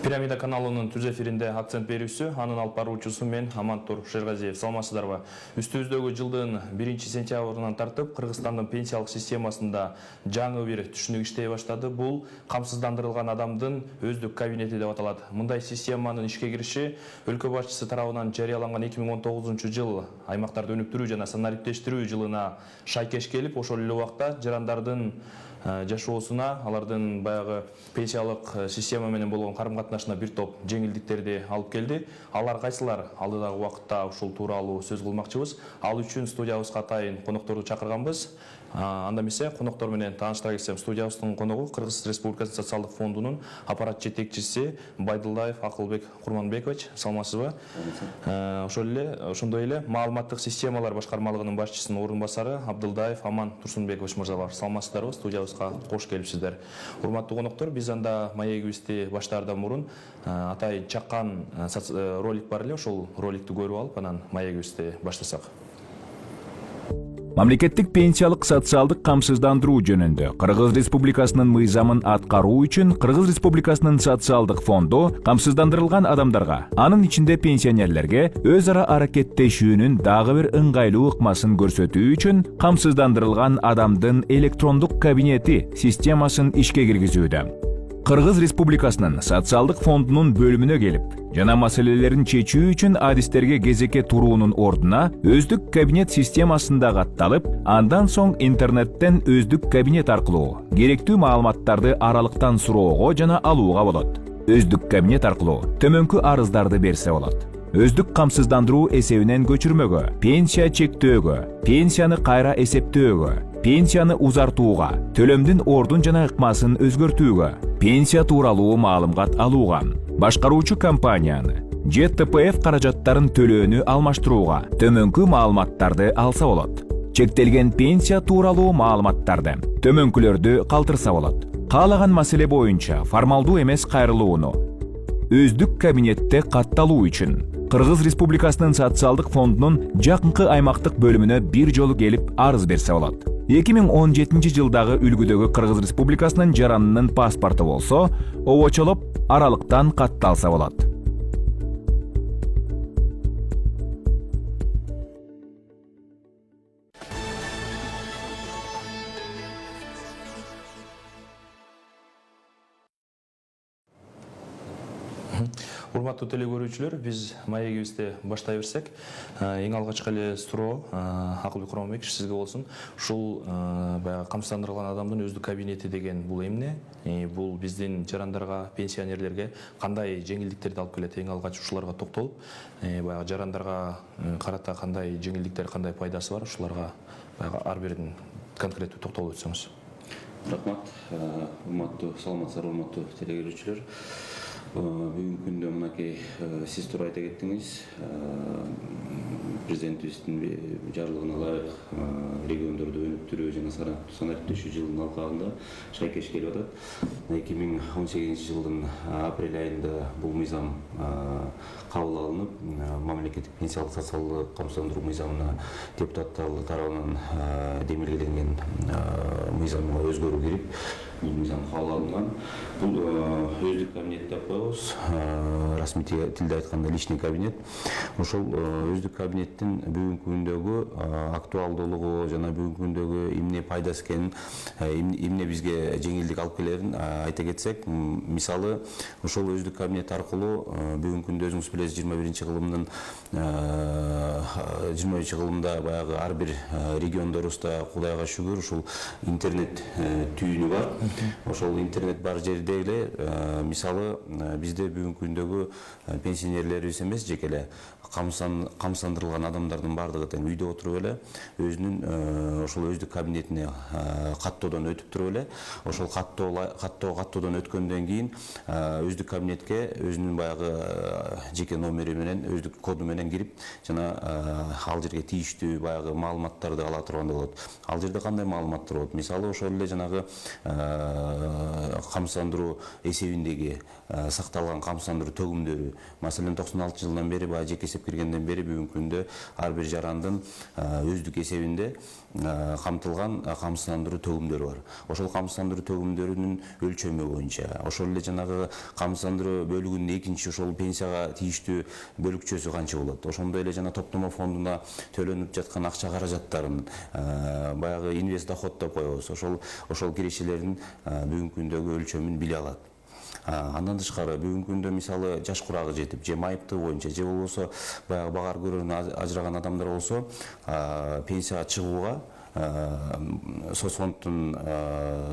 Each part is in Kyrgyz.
Пирамида каналының түз эфиринде акцент берүүсү, анын алып баруучусу мен Амантур Шерғазиев. Саламатсыздарбы? Үстүбүздөгү жылдын 1-сентябрынан тартып Кыргызстандын пенсиялык системасында жаңы бир түшүнүк иштей баштады. Бул камсыздандырылган адамдын өздүк кабинети деп аталат. Мындай системанын ишке кириши өлкө башчысы тарабынан жарыяланган 2019-жыл аймактарды өнүктүрүү жана санариптештирүү жылына шайкеш келип, ошол эле убакта жарандардын жашоосуна, алардын баягы пенсиялык система менен болгон карым-катнашына бир топ жеңилдиктерди алып келди. Алар кайсылар? Алдыдагы убакытта ушул тууралуу сөз кылмакчыбыз. Ал үчүн студиябызга атайын конокторду чакырганбыз. Анда эмесе коноктор менен тааныштыра кетсем, студиябыздын коногу Кыргыз Республикасы социалдык фондунун аппарат жетекчиси Байдылдаев Акылбек Курманбекович. Саламатсызбы? Ошондой эле маалыматтык системалар башкармалыгынын башчысынын орун басары Абдылдаев Аман Турсунбекович мырза бар. Саламатсыздарбы? Студиябызга кош келипсиздер. Урматтуу коноктор, биз анда маегибизди баштаардан мурун атайын чаккан ролик бар эле, ошол роликти көрүп алып, анан маегибизди баштасак. Мамлекеттик пенсиялык социалдык камсыздандыруу жөнүндө Кыргыз Республикасынын мыйзамын аткаруу үчүн Кыргыз Республикасынын социалдык фонду камсыздандырылган адамдарга, анын ичинде пенсионерлерге өз ара аракеттешүүнүн дагы бир ыңгайлуу ыкмасын көрсөтүү үчүн камсыздандырылган адамдын электрондук кабинети системасын ишке киргизүүдө. Кыргыз Республикасынын социалдык фондунун бөлүмүнө келип, жана маселелерин чечүү үчүн адистерге кезекке туруунун ордуна өздүк кабинет системасында катталып, андан соң интернеттен өздүк кабинет аркылуу керектүү маалыматтарды аралыктан суроого жана алууга болот. Өздүк кабинет аркылуу төмөнкү арыздарды берсе болот. Өздүк камсыздандыруу эсебинен көчүрмөгө, пенсия чектөөгө, пенсияны кайра эсептөөгө, пенсияны узартууга, төлөмдүн ордун жана ыкмасын өзгөртүүгө, пенсия тууралуу маалымат алууга, башкаруучу компанияны же ТПФ каражаттарын төлөөнү алмаштырууга төмөнкү маалыматтарды алса болот. Чектелген пенсия тууралуу маалыматтарды төмөнкүлөрдү калтырса болот. Каалаган маселе боюнча формалдуу эмес кайрылууну өздүк кабинетте катталуу үчүн Кыргыз Республикасынын социалдык фондунун жакынкы аймактык бөлүмүнө бир жолу келип арыз берсе болот. 2017 жылдагы үлгүдөгү Кыргыз Республикасынын жаранынын паспорту болсо, обочолоп аралыктан катталса болот. Урматтуу телекөрүүчүлөр, биз маегибизди баштай берсек, эң алгачкы эле суроо Акылбек Курманбекович сизге болсун. Ушул баягы камсыздандырылган адамдын өздүк кабинети деген бул эмне? Бул биздин жарандарга, пенсионерлерге кандай жеңилдиктерди алып келет? Эң алгач ушуларга токтолуп, баягы жарандарга карата кандай жеңилдиктер, кандай пайдасы бар? Ушуларга баягы ар бирин конкреттүү токтолуп өтсөңүз. Рахмат, урматтуу саламатсыздар, урматтуу телекөрүүчүлөр. Бүгүнкү күндө мынакей сиз туура айта кеттиңиз, президентибиздин жарлыгына ылайык региондорду өнүктүрүү жана санариптештирүү жылынын алкагында шайкеш келип атат. 2018 жылдын апрель айында бул мыйзам кабыл алынып, мамлекеттик пенсиялык социалдык камсыздандыруу мыйзамына депутаттар тарабынан демилгеленген мыйзамга өзгөрүү кирип, бул мыйзам кабыл алынган. Бул өздүк кабинет деп коебуз, расмий тилде айтканда личный кабинет. Ошол өздүк кабинеттин бүгүнкү күндөгү актуалдуулугу жана бүгүнкү күндөгү эмне пайдасы экенин, эмне бизге жеңилдик алып келерин айта кетсек, мисалы, ошол өздүк кабинет аркылуу бүгүнкү күндө өзүңүз билесиз, 21 кылымда баягы ар бир региондорубузда Кудайга шүгүр ушул интернет түйүнү бар. Ошол интернет бар жерде эле, мисалы, бизде бүгүнкү күндөгү пенсионерлерибиз эмес, жеке эле камсыздандырылган адамдардын баардыгы тең үйдө отуруп эле өзүнүн ошол өздүк кабинетине каттоодон өтүп туруп эле, ошол каттоодон өткөндөн кийин өздүк кабинетке өзүнүн баягы жеке номери менен, өздүк коду менен кирип, жана ал жерге тийиштүү баягы маалыматтарды ала турганда болот. Ал жерде кандай маалыматтар болот? Мисалы, ошол эле жанагы камсыздандыруу эсебиндеги сакталган камсыздандыруу төгүмдөрү, маселен 96 жылдан бери баягы жеке эсеп киргенден бери бүгүнкү күндө ар бир жарандын өздүк эсебинде камтылган камсыздандыруу төгүмдөрү бар. Ошол камсыздандыруу төгүмдөрүнүн өлчөмү боюнча, ошол эле жанагы камсыздандыруу бөлүгүнүн экинчи ошол пенсияга тийиштүү бөлүкчөсү канча болот, ошондой эле жана топтомо фондуна төлөнүп жаткан акча каражаттарын баягы инвест доход деп коебуз, ошол кирешелердин бүгүнкү күндөгү өлчөмүн биле алат. Андан тышкары бүгүнкү күндө мисалы жаш курагы жетип, же майыптыгы боюнча, же болбосо баягы багар көрөрүнөн ажыраган адамдар болсо, пенсияга чыгууга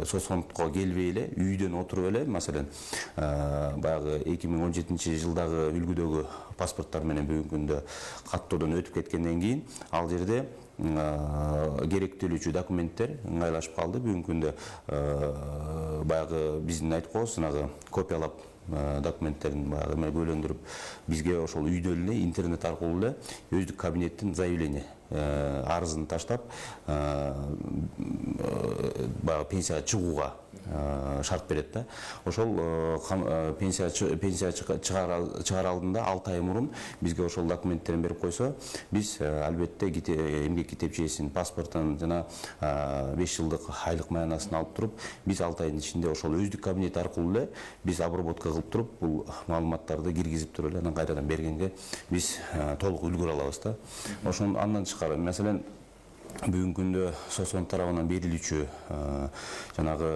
соцфондко келбей эле үйдөн отуруп эле, маселен баягы 2017 жылдагы үлгүдөгү паспорттар менен бүгүнкү күндө каттоодон өтүп кеткенден кийин ал жерде керектелүүчү документтер ыңгайлашып калды. Бүгүнкү күндө баягы биздин айтып коебуз, жанагы копиялап документтерин баягы бөлөндүрүп бизге ошол үйдө эле интернет аркылуу эле өздүк кабинеттин заявление арызын таштап баягы пенсияга чыгууга шарт берет да. Ошол пенсия чыгаар алдында 6 ай мурун бизге ошол документтерин берип койсо, биз албетте эмгек китепчесин, паспортун жана 5 жылдык айлык маянасын алып туруп, биз 6 айдын ичинде ошол өздүк кабинет аркылуу эле биз обработка кылып туруп, бул маалыматтарды киргизип туруп эле анан кайрадан бергенге биз толук үлгүрө алабыз да. Ошон андан тышкары, маселен бүгүнкү күндө соцфонд тарабынан берилүүчү жанагы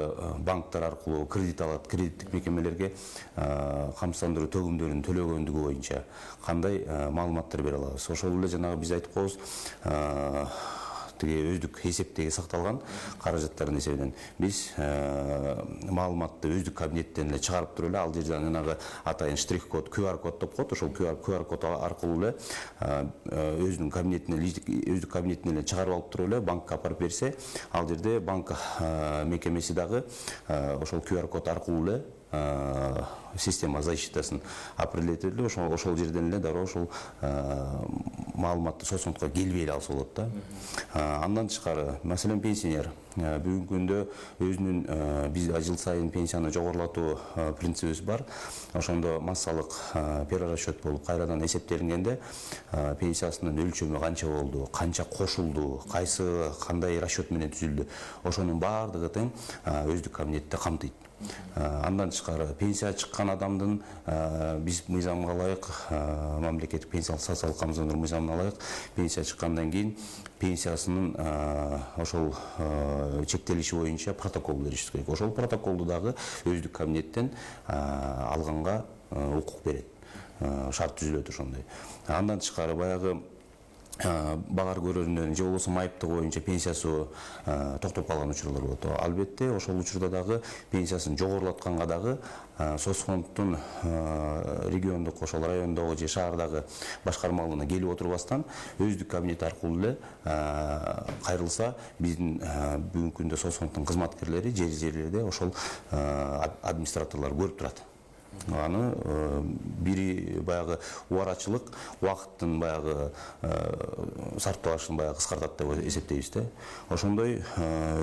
банктар аркылуу кредит алат, кредиттик мекемелерге камсыздандыруу төгүмдөрүн төлөгөндүгү боюнча кандай маалыматтар бере алабыз. Ошол эле жанагы биз айтып коебуз, өздүк эсептеги сакталган каражаттардын эсебинен биз маалыматты өздүк кабинеттен эле чыгарып туруп эле, ал жерден жанагы атайын штрих-код, QR код деп коет, ошол QR код аркылуу эле өздүк кабинетине эле чыгарып алып туруп эле банкка апарып берсе, ал жерде банк мекемеси дагы ошол QR код аркылуу эле система защитасын определить этип, ошол жерден эле дароо ошол маалыматты соцфондко келбей эле алса болот да. Андан тышкары, маселен пенсионер бүгүнкү күндө өзүнүн биз жыл сайын пенсияны жогорулатуу принцибибиз бар. Ошондо массалык перерасчет болуп кайрадан эсептелингенде пенсиясынын өлчөмү канча болду, канча кошулду, кандай расчет менен түзүлдү, ошонун баардыгы тең өздүк кабинетте камтыйт. Андан тышкары, пенсия чыккан адамдын биз мыйзамга ылайык, мамлекеттик пенсиялык социалдык камсыздандыруу мыйзамына ылайык пенсия чыккандан кийин пенсиясынын ошол чектелиши боюнча протокол беришибиз керек. Ошол протоколду дагы өздүк кабинеттен алганга укук берет, шарт түзүлөт ошондой. Андан тышкары, баягы багар көрөрүнөн же болбосо майыптыгы боюнча пенсиясы токтоп калган учурлар болот. Албетте ошол учурда дагы пенсиясын жогорулатканга дагы соцфонддун региондук, ошол райондогу же шаардагы башкармалыгына келип отурбастан өздүк кабинет аркылуу эле кайрылса, биздин бүгүнкү күндө соцфонддун кызматкерлери жерлерде ошол администраторлор көрүп турат. Аны бири баягы убарачылык, убакыттын баягы сарпталышын баягы кыскартат деп эсептейбиз да. Ошондой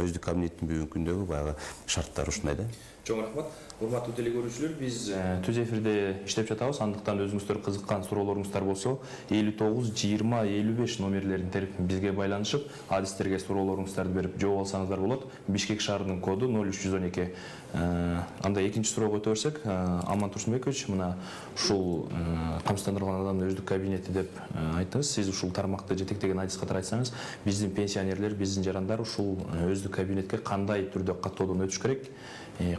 өздүк кабинеттин бүгүнкү күндөгү баягы шарттары ушундай да. Чоң рахмат. Урматтуу телекөрүүчүлөр, биз түз эфирде иштеп жатабыз. Андыктан өзүңүздөр кызыккан суроолоруңуздар болсо, 59 20 55 номерлерин терип бизге байланышып, адистерге суроолоруңуздарды берип жооп алсаңыздар болот. Бишкек шаарынын коду 0312. Анда экинчи суроого өтө берсек, Аман Турсунбекович, мына ушул камсыздандырылган адамдын өздүк кабинети деп айттыңыз. Сиз ушул тармакты жетектеген адис катары айтсаңыз, биздин пенсионерлер, биздин жарандар ушул өздүк кабинетке кандай түрдө каттоодон өтүш керек?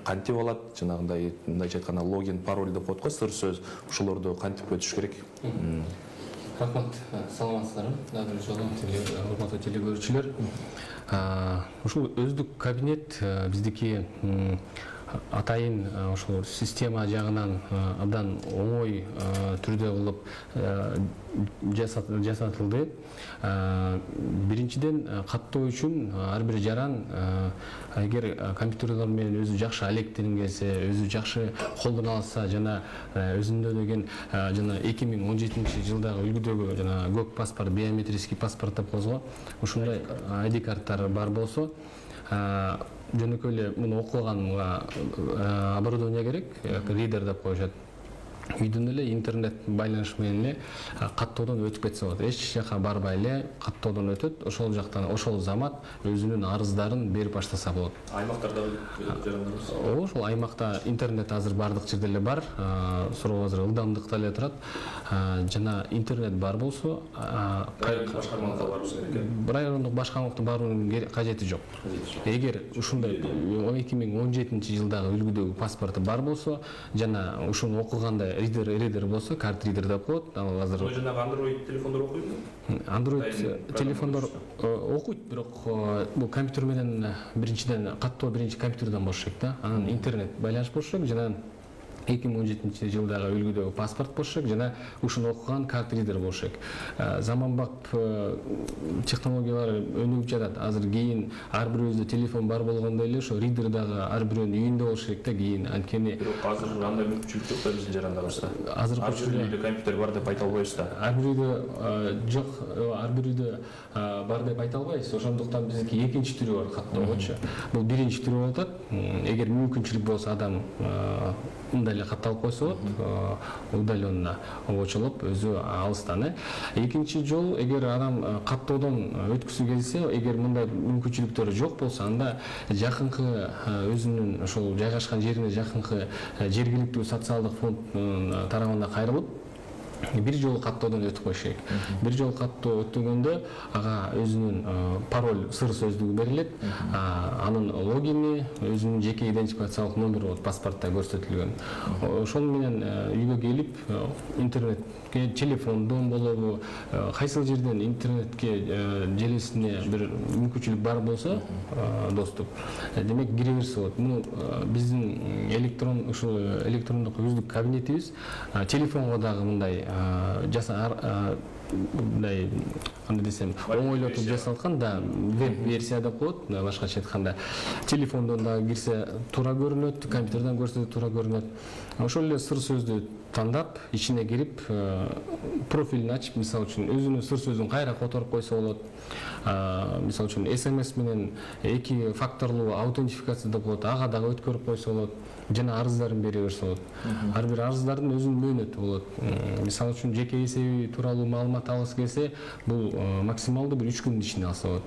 Кантип алат, жанагындай мындайча айтканда логин, пароль деп коет го, сыр сөз, ошолорду кантип өтүш керек? Рахмат, саламатсыздарбы? Дагы бир жолу урматтуу телекөрүүчүлөр. Ушул өздүк кабинет биздики атайын ошол система жагынан абдан оңой түрдө кылып жасатылды. Биринчиден, каттоо үчүн ар бир жаран эгер компьютерлер менен өзү жакшы алектенип келсе, өзү жакшы колдоно алса, жана өзүндө деген жана 2017 жылдагы үлгүдөгү жана көк паспорт, биометрический паспорт деп коебуз го, ушундай ID карттар бар болсо, жөнөкөй эле муну окуганга оборудование керек, ридер деп коюшат. Үйдөн эле интернет байланыш менен эле каттоодон өтүп кетсе болот. Эч жака барбай эле каттоодон өтөт. Ошол жактан ошол замат өзүнүн арыздарын берип баштаса болот. Аймактарда жарандарбыз. Ошол аймакта интернет азыр бардык жерде эле бар. Суроо азыр ылдамдыкта эле турат. Жана интернет бар болсо, башкармалыкка барыбыз керек. райондук башкармалыкта баруунун кажети жок. Эгер ушундай 2017-жылдагы үлгүдөгү паспорту бар болсо, жана ушуну окуганда ридер болсо, карт ридер деп коет. Ал азыр Жанагы Android телефондор окуйбу? Android телефондор окуйт, бирок бул компьютер менен биринчиден каттоо биринчи компьютерден болуш керек да. Анан интернет байланыш болуш керек, жана 2017-жылдагы үлгүдөгү паспорт болуш керек, жана ушуну окуган карт ридер болуш керек. Заманбап технологиялар өнүгүп жатат. Азыр кийин ар бирибизде телефон бар болгондой эле ошо ридер дагы ар бирөөнүн үйүндө болуш керек да кийин. Анткени Бирок азыр андай мүмкүнчүлүк жок да биздин жарандарыбызда. азыр Ар бир үйдө компьютер бар деп айта албайбыз да. ар бир үйдө жок, ар бир үйдө бар деп айта албайбыз. Ошондуктан биздики экинчи түрү бар каттоогочу. Бул биринчи түрү болуп атат. Эгер мүмкүнчүлүк болсо адам мындай эле катталып койсо болот, удаленно очолуп өзү алыстан. Экинчи жол, эгер адам каттоодон өткүсү келсе, эгер мындай мүмкүнчүлүктөрү жок болсо, анда жакынкы өзүнүн ошол жайгашкан жерине жакынкы жергиликтүү социалдык фонд тарабына кайрылып бир жолу каттоодон өтүп коюш керек. Бир жолу каттоо өтүгөндө ага өзүнүн пароль, сыр сөздүгү берилет. Анын логини, өзүнүн жеке идентификациялык номери болот, паспортто көрсөтүлгөн. Ошол менен үйгө келип интернетке, телефондон болобу, кайсыл жерден интернетке желесине бир мүмкүнчүлүк бар болсо, доступ, демек кире берсе болот. Муну биздин электрондук өздүк кабинетибиз телефонго дагы мындай мындай кандай десем, оңойлотуп жасалган да, веб версия деп коет, башкача айтканда. Телефондон дагы кирсе туура көрүнөт, компьютерден көрсө туура көрүнөт. Ошол эле сыр сөздү тандап, ичине кирип, профилин ачып, мисалы үчүн өзүнүн сыр сөзүн кайра которуп койсо болот. Мисалы үчүн SMS менен 2 факторлуу аутентификация деп коет, ага дагы өткөрүп койсо болот. Жана арыздарын бере берсе болот. Ар бир арыздардын өзүнүн мөөнөтү болот. Мисалы үчүн жеке эсеби тууралуу маалымат алгысы келсе, бул максималдуу бир 3 күндүн ичинде алса болот.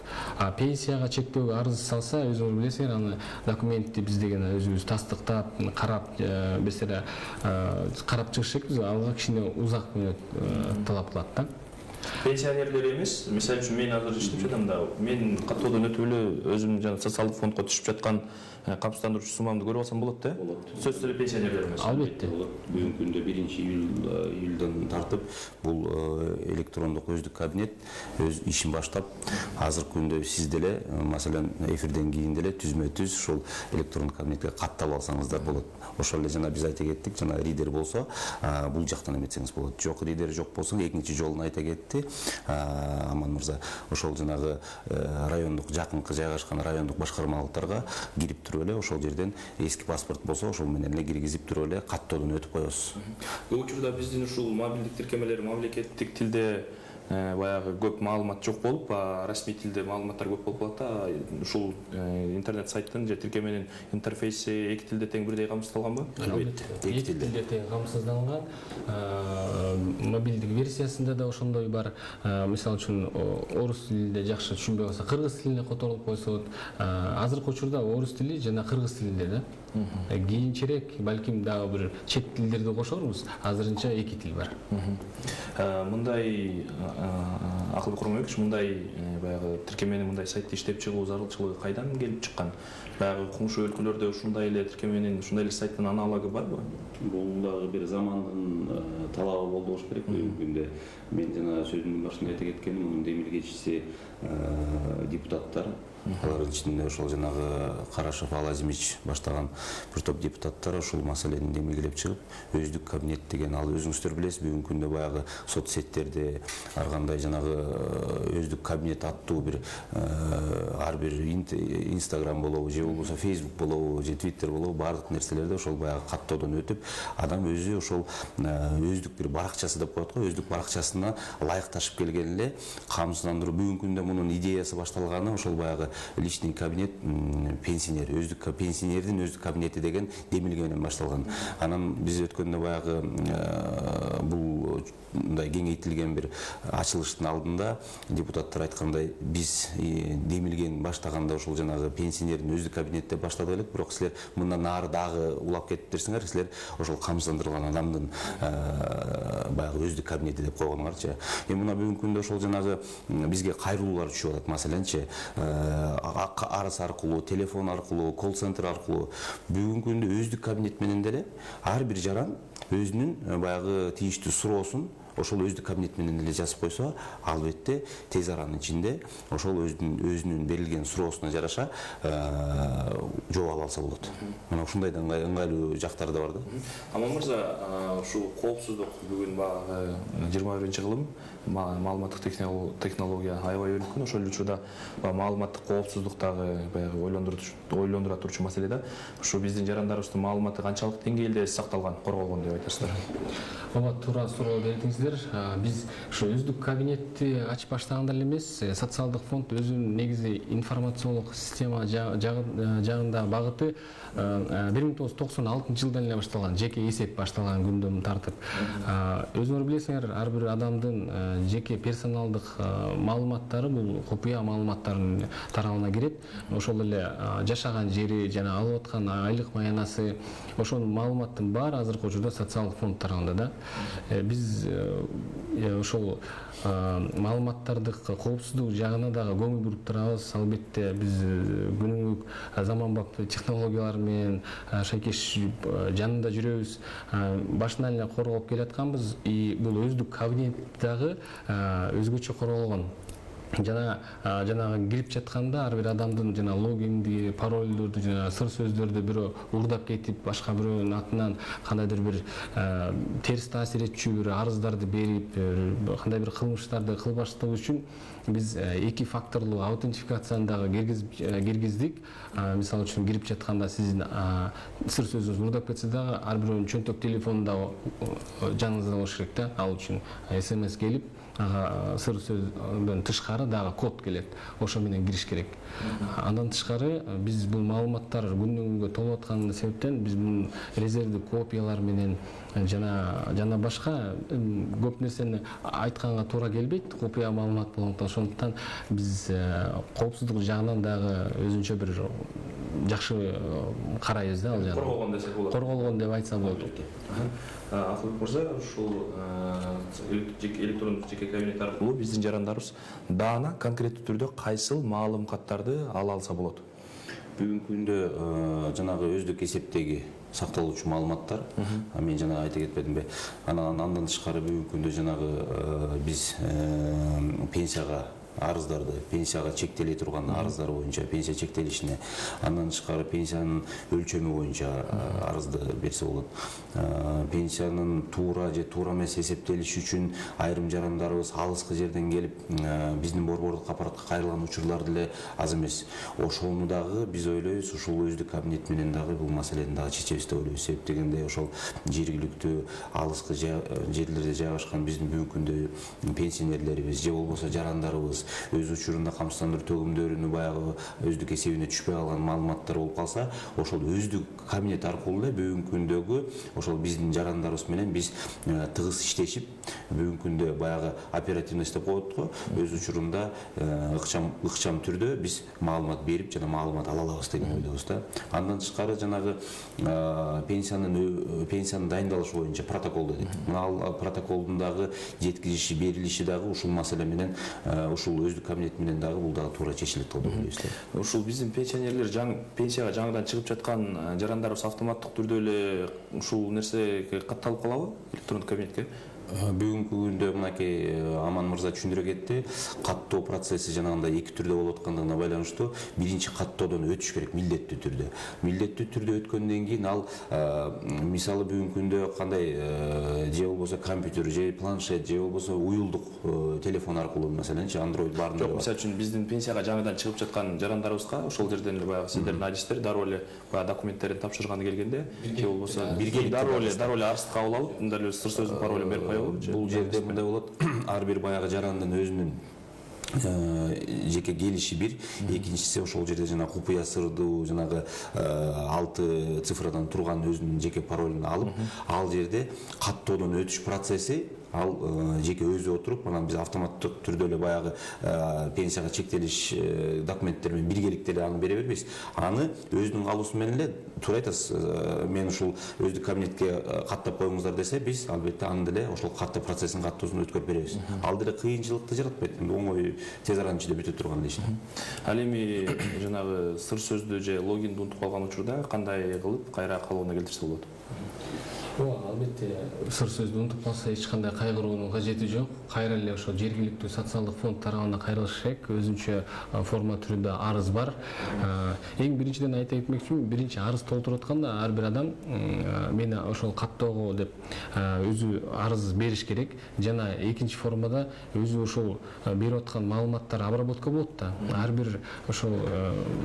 Пенсияга чектөө арыз салса, өзүңүз билесиңер, аны документти биз деген өзүбүз тастыктап, карап, бесера карап чыгышыбыз, ага кичине узак мөөнөт талап кылат да. Пенсионерлер эмес, мисалы үчүн мен азыр иштеп жатам да, мен каттоодон өтүп эле өзүм жана социалдык фондко түшүп жаткан камсыздандыруучу суммамды көрүп алсам болот да? Болот. Сөзсүз эле пенсионерлер эмес. Албетте. Бүгүнкү күндө 1-июлдан тартып бул электрондук өздүк кабинет өз ишин баштап, азыркы күндө сиз деле, маселен, эфирден кийин деле түзмө-түз ушул электрондук кабинетке каттап алсаңыздар болот. Ошол эле жана биз айта кеттик, жана ридер болсо, бул жактан эметсеңиз болот. Жок, ридер жок болсо, экинчи жолун айта кетти Аман мырза. Ошол жанагы райондук жакынкы жайгашкан райондук башкармалыктарга кирип туруп эле, ошол жерден эски паспорт болсо, ошол менен эле киргизип туруп эле каттоодон өтүп коебуз. Көп учурда биздин ушул мобилдик тиркемелер мамлекеттик тилде баягы көп маалымат жок болуп, расмий тилде маалыматтар көп болуп калат да. Ушул интернет сайттын же тиркеменин интерфейси эки тилде тең бирдей камсыздалганбы? Албетте. Эки тилде тең камсыздалган. Мобилдик версиясында да ошондой бар. Мисалы үчүн орус тилинде жакшы түшүнбөй калса, кыргыз тилине которулуп койсо болот. Азыркы учурда орус тили жана кыргыз тилинде да. Кийинчерээк балким дагы бир чет тилдерди кошорбуз. Азырынча эки тил бар. Мындай акылды курмайбекчи, мындай баягы тиркемени мындай сайтты иштеп чыгуу зарылчылыгы кайдан келип чыккан? Баягы коңшу өлкөлөрдө ушундай эле тиркеменин, ушундай эле сайттын аналогу барбы? Бул дагы бир замандын талабы болду болуш керек. Бүгүнкү күндө мен жана сөзүмдүн башында айта кеткеним, мунун демилгечиси депутаттар, алардын ичинде ошол жанагы Карашев Алазимич баштаган бир топ депутаттар ушул маселени демилгелеп чыгып, өздүк кабинет деген, ал өзүңүздөр билесиз, бүгүнкү күндө баягы соцсеттерде ар кандай жанагы өздүк кабинет аттуу бир ар бир Instagram болобу, же болбосо Facebook болобу, же Twitter болобу, баардык нерселерде ошол баягы каттоодон өтүп, адам өзү ошол өздүк бир баракчасы деп коет го, өздүк баракчасына ылайыкташып келген эле камсыздандыруу. Бүгүнкү күндө мунун идеясы башталганы ошол баягы личный кабинет пенсионер, өздүк пенсионердин өздүк кабинети деген демилге менен башталган. Анан биз өткөндө баягы бул мындай кеңейтилген бир ачылыштын алдында депутаттар айткандай биз демилгени баштаганда ошол жанагы пенсионердин өздүк кабинет деп баштадык элек, бирок силер мындан ары дагы улап кетиптирсиңер, силер ошол камсыздандырылган адамдын баягы өздүк кабинети деп койгонуңарчы. Эми мына бүгүнкү күндө ошол жанагы бизге кайрылуулар түшүп атат. Маселенчи арыз аркылуу, телефон аркылуу, колл-центр аркылуу бүгүнкү күндө өздүк кабинет менен деле ар бир жаран өзүнүн баягы тийиштүү суроосун ошол өздүк кабинет менен эле жазып койсо, албетте тез аранын ичинде ошол өзүнүн берилген суроосуна жараша жооп ала алса болот. Мына ушундай да ыңгайлуу жактары да бар да. Аман мырза, ушул коопсуздук бүгүн баягы 21-кылым маалыматтык технология аябай өнүккөн. Ошол учурда маалыматтык коопсуздук дагы баягы ойлондура турчу маселе да. Ушу биздин жарандарыбыздын маалыматы канчалык деңгээлде сакталган, корголгон деп айтасыздар? Ооба, туура суроо бердиңиздер. Биз ушу өздүк кабинетти ачып баштаганда эле эмес, социалдык фонд өзүнүн негизи информациялык система жагында багыты 1996 жылдан эле башталган, жеке эсеп башталган күндөн тартып. Өзүңөр билесиңер, ар бир адамдын жеке персоналдык маалыматтары бул купуя маалыматтардын тарабына кирет. Ошол эле жашаган жери жана алып аткан айлык маянасы, ошол маалыматтын баары азыркы учурда социалдык фонд тарабында да. Биз ошол маалыматтардык коопсуздук жагына дагы көңүл буруп турабыз. Албетте биз күнүмдүк заманбап технологиялар менен шайкеш жанында жүрөбүз. Башынан эле коргоп келатканбыз. Бул өздүк кабинет дагы өзгөчө корголгон. Жанагы кирип жатканда ар бир адамдын жана логинди, паролдорду, жана сыр сөздөрдү бирөө уурдап кетип, башка бирөөнүн атынан кандайдыр бир терс таасир этчү бир арыздарды берип, кандай бир кылмыштарды кылбаштык үчүн биз эки факторлуу аутентификацияны дагы киргиздик. Мисалы үчүн кирип жатканда сиздин сыр сөзүңүз уурдап кетсе дагы ар бирөөнүн чөнтөк телефону дагы жаныңызда болуш керек да. Ал үчүн СМС келип, сыр сөздөн тышкары дагы код келет. Ошо менен кириш керек. Андан тышкары биз бул маалыматтар күндөн күнгө толуп аткан себептен биз бул резервдик копиялар менен жана башка көп нерсени айтканга туура келбейт. Копия маалымат болгондуктан, ошондуктан биз коопсуздук жагынан дагы өзүнчө бир жакшы карайбыз да. Ал жагы Корголгон десек болот. Корголгон деп айтса болот. Акылбек мырза, ушул электрондук жеке кабинет аркылуу биздин жарандарыбыз даана конкреттүү түрдө кайсыл маалыматтарды ала алса болот? Бүгүнкү күндө жанагы өздүк эсептеги сакталуучу маалыматтар, мен жана айта кетпедимби, андан тышкары бүгүнкү күндө жанагы биз пенсияга арыздарды, пенсияга чектеле турган арыздар боюнча пенсия чектелишине, андан тышкары пенсиянын өлчөмү боюнча арызды берсе болот. Пенсиянын туура же туура эмес эсептелиши үчүн айрым жарандарыбыз алыскы жерден келип биздин борбордук аппаратка кайрылган учурлар деле аз эмес. Ошону дагы биз ойлойбуз, ушул өздүк кабинет менен дагы бул маселени дагы чечебиз деп ойлойбуз. Себеп дегенде ошол жергиликтүү алыскы жерлерде жайгашкан биздин бүгүнкү күндө пенсионерлерибиз же болбосо жарандарыбыз өз учурунда камсыздандыруу төгүмдөрүнүн баягы өздүк эсебине түшпөй калган маалыматтар болуп калса, ошол өздүк кабинет аркылуу эле бүгүнкү күндөгү ошол биздин жарандарыбыз менен биз тыгыз иштешип, бүгүнкү күндө баягы оперативность деп коет го, өз учурунда ыкчам түрдө биз маалымат берип жана маалымат ала алабыз деген ойдобуз да. Андан тышкары жанагы пенсиянын дайындалышы боюнча протокол дедик. Мына протоколдун дагы жеткизиши, берилиши дагы ушул маселе менен, ушул өздүк кабинет менен дагы бул дагы туура чечилет деп ойлойбуз да. Ушул биздин пенсионерлер пенсияга жаңыдан чыгып жаткан жарандарыбыз автоматтык түрдө эле ушул нерсеге катталып калабы электрондук кабинетке? Бүгүнкү күндө мынакей Аман мырза түшүндүрө кетти. Каттоо процесси жанагындай эки түрдө болуп аткандыгына байланыштуу. Биринчи каттоодон өтүш керек милдеттүү түрдө. Милдеттүү түрдө өткөндөн кийин ал мисалы бүгүнкү күндө кандай же болбосо компьютер, же планшет, же болбосо уюлдук телефон аркылуу маселенчи Android баарында. Жок, мисалы үчүн биздин пенсияга жаңыдан чыгып жаткан жарандарыбызга ошол жерден эле баягы сиздердин адистер дароо эле баягы документтерин тапшырганы келгенде, же болбосо дароо эле арызды кабыл алып, мындай эле сыр сөздүн паролун берип коебу. Бул жерде мындай болот. Ар бир баягы жарандын өзүнүн жеке келиши бир, экинчиси ошол жерде жана купуя сырдуу жанагы 6 цифрадан турган өзүнүн жеке паролун алып, ал жерде каттоодон өтүш процесси ал жеке өзү отуруп, анан биз автоматтык түрдө эле баягы пенсияга чектелиш документтери менен биргеликте эле аны бере бербейбиз. Аны өзүнүн калуусу менен эле туура айтасыз, мен ушул өздүк кабинетке каттап коюңуздар десе, биз албетте аны деле ошол каттоо процессин каттоосун өткөрүп беребиз. Ал деле кыйынчылыкты жаратпайт, оңой тез аранын ичинде бүтө турган иш. Ал эми жанагы сыр сөздү же логинди унутуп калган учурда кандай кылып кайра калыбына келтирсе болот? Албетте сыр сөздү унутуп калса эч кандай кайгыруунун кажети жок. Кайра эле ошо жергиликтүү социалдык фонд тарабынан кайрылыш керек. Өзүнчө форма түрүндө арыз бар. Эң биринчиден айта кетмекчимин, биринчи арыз толтуруп атканда ар бир адам мени ошол каттоого деп өзү арыз бериш керек. Жана экинчи формада өзү ошол берип аткан маалыматтар обработка болот да. Ар бир ошол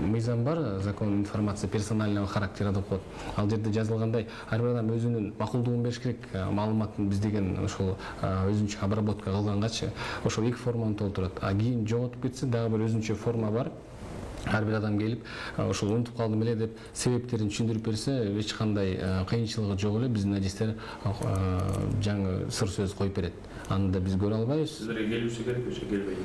мыйзам бар, закон информация персонального характера деп коет. Ал жерде жазылгандай ар бир адам өзүнүн макулдугун бериш керек. Маалыматын биз деген ошол өзүнчө обработка кылгангачы ошол эки форманы толтурат. А кийин жоготуп кетсе дагы бир өзүнчө форма бар. Ар бир адам келип ошол унутуп калдым эле деп себептерин түшүндүрүп берсе, эч кандай кыйынчылыгы жок эле биздин адистер жаңы сыр сөз коюп берет. Аны да биз көрө албайбыз. Сиздерге келүүсү керекпи же келбейби?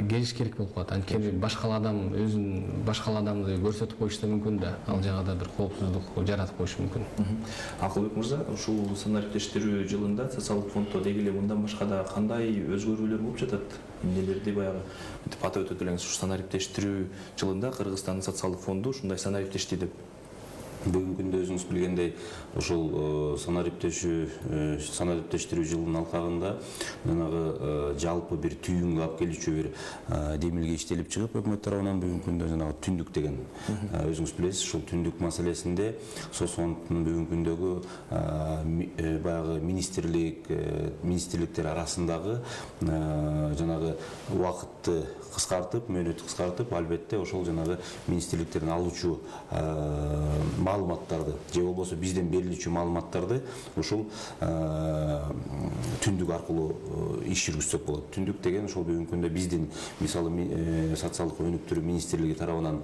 Келиш керек болуп калат. Анткени башка адам өзүн башка адамды көрсөтүп коюшу да мүмкүн да. Ал жагада бир коопсуздук жаратып коюшу мүмкүн. Акылбек мырза, ушул санариптештирүү жылында социалдык фонддо деги эле мындан башка да кандай өзгөрүүлөр болуп жатат? Эмнелерди баягы мынтип атап өтөт элеңиз, ушу санариптештирүү жылында Кыргызстандын социалдык фонду ушундай санариптешти деп. Бүгүнкү күндө өзүңүз билгендей ушул санариптештирүү жылынын алкагында жанагы жалпы бир түйүнгө алып келүүчү бир демилге иштелип чыгып өкмөт тарабынан бүгүнкү күндө жанагы түндүк деген өзүңүз билесиз, ушул түндүк маселесинде соцфонддун бүгүнкү күндөгү баягы министрликтер арасындагы жанагы убакытты кыскартып, мөөнөттү кыскартып, албетте ошол жанагы министрликтерден алуучу маалыматтарды же болбосо бизден берилүүчү маалыматтарды ушул түндүк аркылуу иш жүргүзсөк болот. Түндүк деген ошол бүгүнкү күндө биздин мисалы социалдык өнүктүрүү министрлиги тарабынан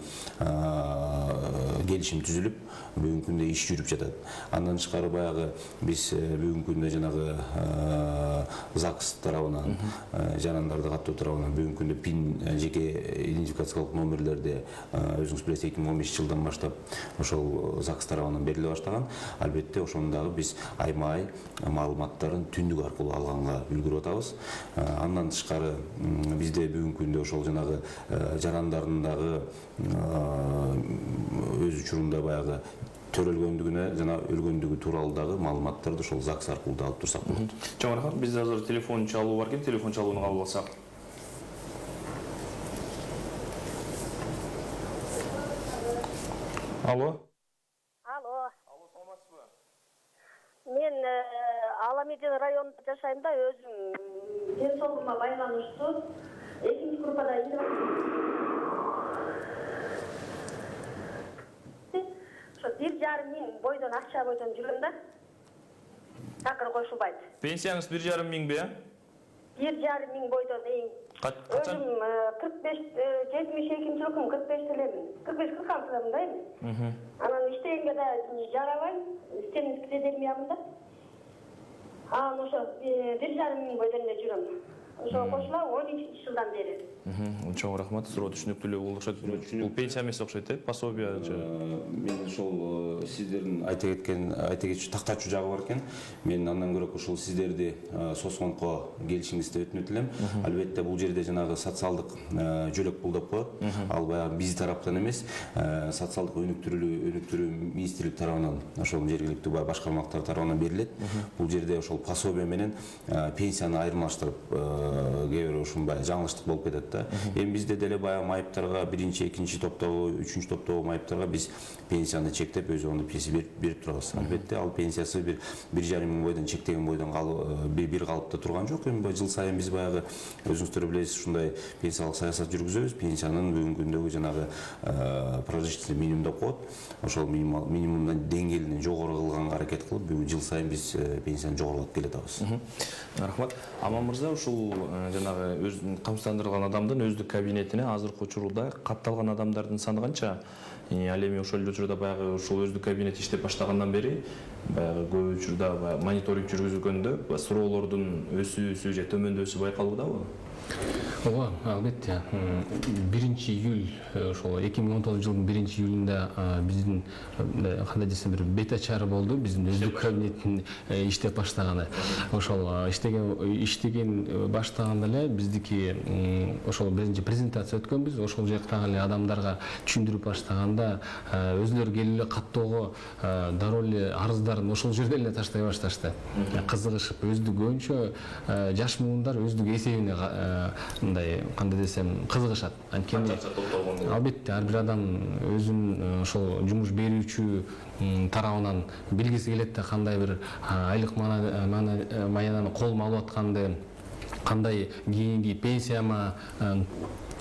келишим түзүлүп, бүгүнкү күндө иш жүрүп жатат. Андан тышкары баягы биз бүгүнкү күндө жанагы ЗАГС тарабынан, жарандарды каттоо тарабынан бүгүнкү күндө ПИН жеке идентификациялык номерлерди өзүңүз билесиз 2015 жылдан баштап ошол ЗАГС тарабынан бериле баштаган. Албетте ошону дагы биз айма-ай маалыматтарын түндүк аркылуу алганга үлгүрүп атабыз. Андан тышкары бизде бүгүнкү күндө ошол жанагы жарандардын дагы өз учурунда баягы төрөлгөндүгүнө жана өлгөндүгү тууралуу дагы маалыматтарды ошол ЗАГС аркылуу да алып турсак болот. Чоң рахмат. Бизде азыр телефон чалуу бар экен, телефон чалууну кабыл алсак. Алло. Алло, саламатсызбы? Мен Аламедин районунда жашайм да, өзүм ден соолугума байланыштуу экинчи группада ошо 1,5 миң бойдон акча бойдон жүрөм да. Такыр кошулбайт. Пенсияңыз 1,5 миңби, э? 1,5 миң бойдон Качан? Өзүм 72-жылкым 45 элемин. 45-46 элемин да эми. Анан иштегенге да жарабай, истемин кире бермейм да. Анан ошо 1,5 миң бойдон эле жүрөм. ошо кошула 13 жылдан бери. Чоң рахмат. Суроо түшүнүктүү болду окшойт. Бул пенсия эмес окшойт, пособие же. Мен ошол сиздердин айта кетчү тактачуу жагы бар экен. Мен андан көрө ошол сиздерди соцфондко келишиңизди өтүнөт элем. Албетте бул жерде жанагы социалдык жөлөк бул деп коет. Ал баягы биз тараптан эмес, социалдык өнүктүрүү министрлик тарабынан, ошол жергиликтүү башкармалыктар тарабынан берилет. Бул жерде ошол пособие менен пенсияны айырмалаштырып кээ бир ушундай жаңылыштык болуп кетет да. Эми бизде деле баягы майыптарга биринчи, экинчи топтогу, үчүнчү топтогу майыптарга биз пенсияны чектеп өз ордунда пенсия берип турабыз. Албетте ал пенсиясы 1,5 мың бойдон чектеген бойдон бир калыпта турган жок. Эми жыл сайын биз баягы өзүңүздөр билесиз ушундай пенсиялык саясат жүргүзөбүз. Пенсиянын бүгүнкү күндөгү жанагы прожиточный минимум деп коет. Ошол минимумдан деңгээлинен жогору кылганга аракет кылып, бүгүн жыл сайын биз пенсияны жогорулатып келатабыз. Рахмат. Аман мырза, ушул жанагы өз камсыздандырылган адамдын өздүк кабинетине азыркы учурда катталган адамдардын саны канча? Ал эми ошол учурда баягы ушул өздүк кабинет иштеп баштагандан бери баягы көп учурда мониторинг жүргүзүлгөндө суроолордун өсүүсү же төмөндөшү байкалуудабы? Ооба, албетте. 1-июль ошол 2019 жылдын 1-июлунда биздин кандай десем бир бет ачары болду. Биздин өздүк кабинеттин иштеп баштаганы. Ошол иштеген баштаганда эле биздики ошол биринчи презентация өткөнбүз. Ошол жактагы эле адамдарга түшүндүрүп баштаганда өзүлөрү келип эле каттоого дароо эле арыздарын ошол жерде эле таштай башташты. Кызыгышып, өздүк көбүнчө жаш муундар өздүк эсебине мындай кандай десем кызыгышат. Анткени албетте ар бир адам өзүнүн ошол жумуш берүүчү тарабынан билгиси келет да, кандай бир айлык маядан колума алып атканды, кандай кийинки пенсияма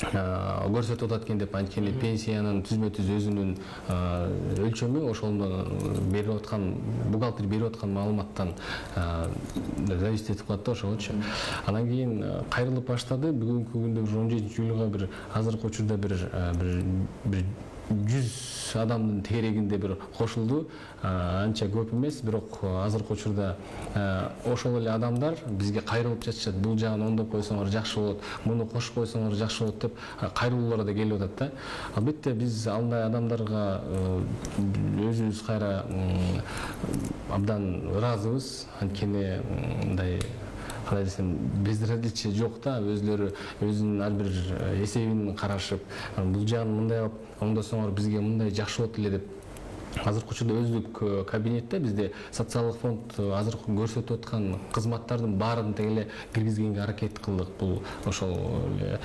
көрсөтүп атат экен деп. Анткени пенсиянын түзмө-түз өзүнүн өлчөмү ошондон берип аткан бухгалтер берип аткан маалыматтан зависит этип калат да, ошолчу. Анан кийин кайрылып баштады. Бүгүнкү күндө 17-июлга бир азыркы учурда бир 100 адамдын тегерегинде бир кошулду. Анча көп эмес, бирок азыркы учурда ошол эле адамдар бизге кайрылып жатышат. Бул жагын оңдоп койсоңор жакшы болот, муну кошуп койсоңор жакшы болот деп кайрылуулар да келип атат да. Албетте биз андай адамдарга өзүбүз кайра абдан ыраазыбыз. Анткени мындай кандай десем безразличие жок да, өзүлөрү өзүнүн ар бир эсебин карашып, бул жагын мындай кылып оңдосоңор бизге мындай жакшы болот эле деп. Азыркы учурда өздүк кабинетте бизде социалдык фонд азыркы көрсөтүп аткан кызматтардын баарын тегеле киргизгенге аракет кылдык. Бул ошол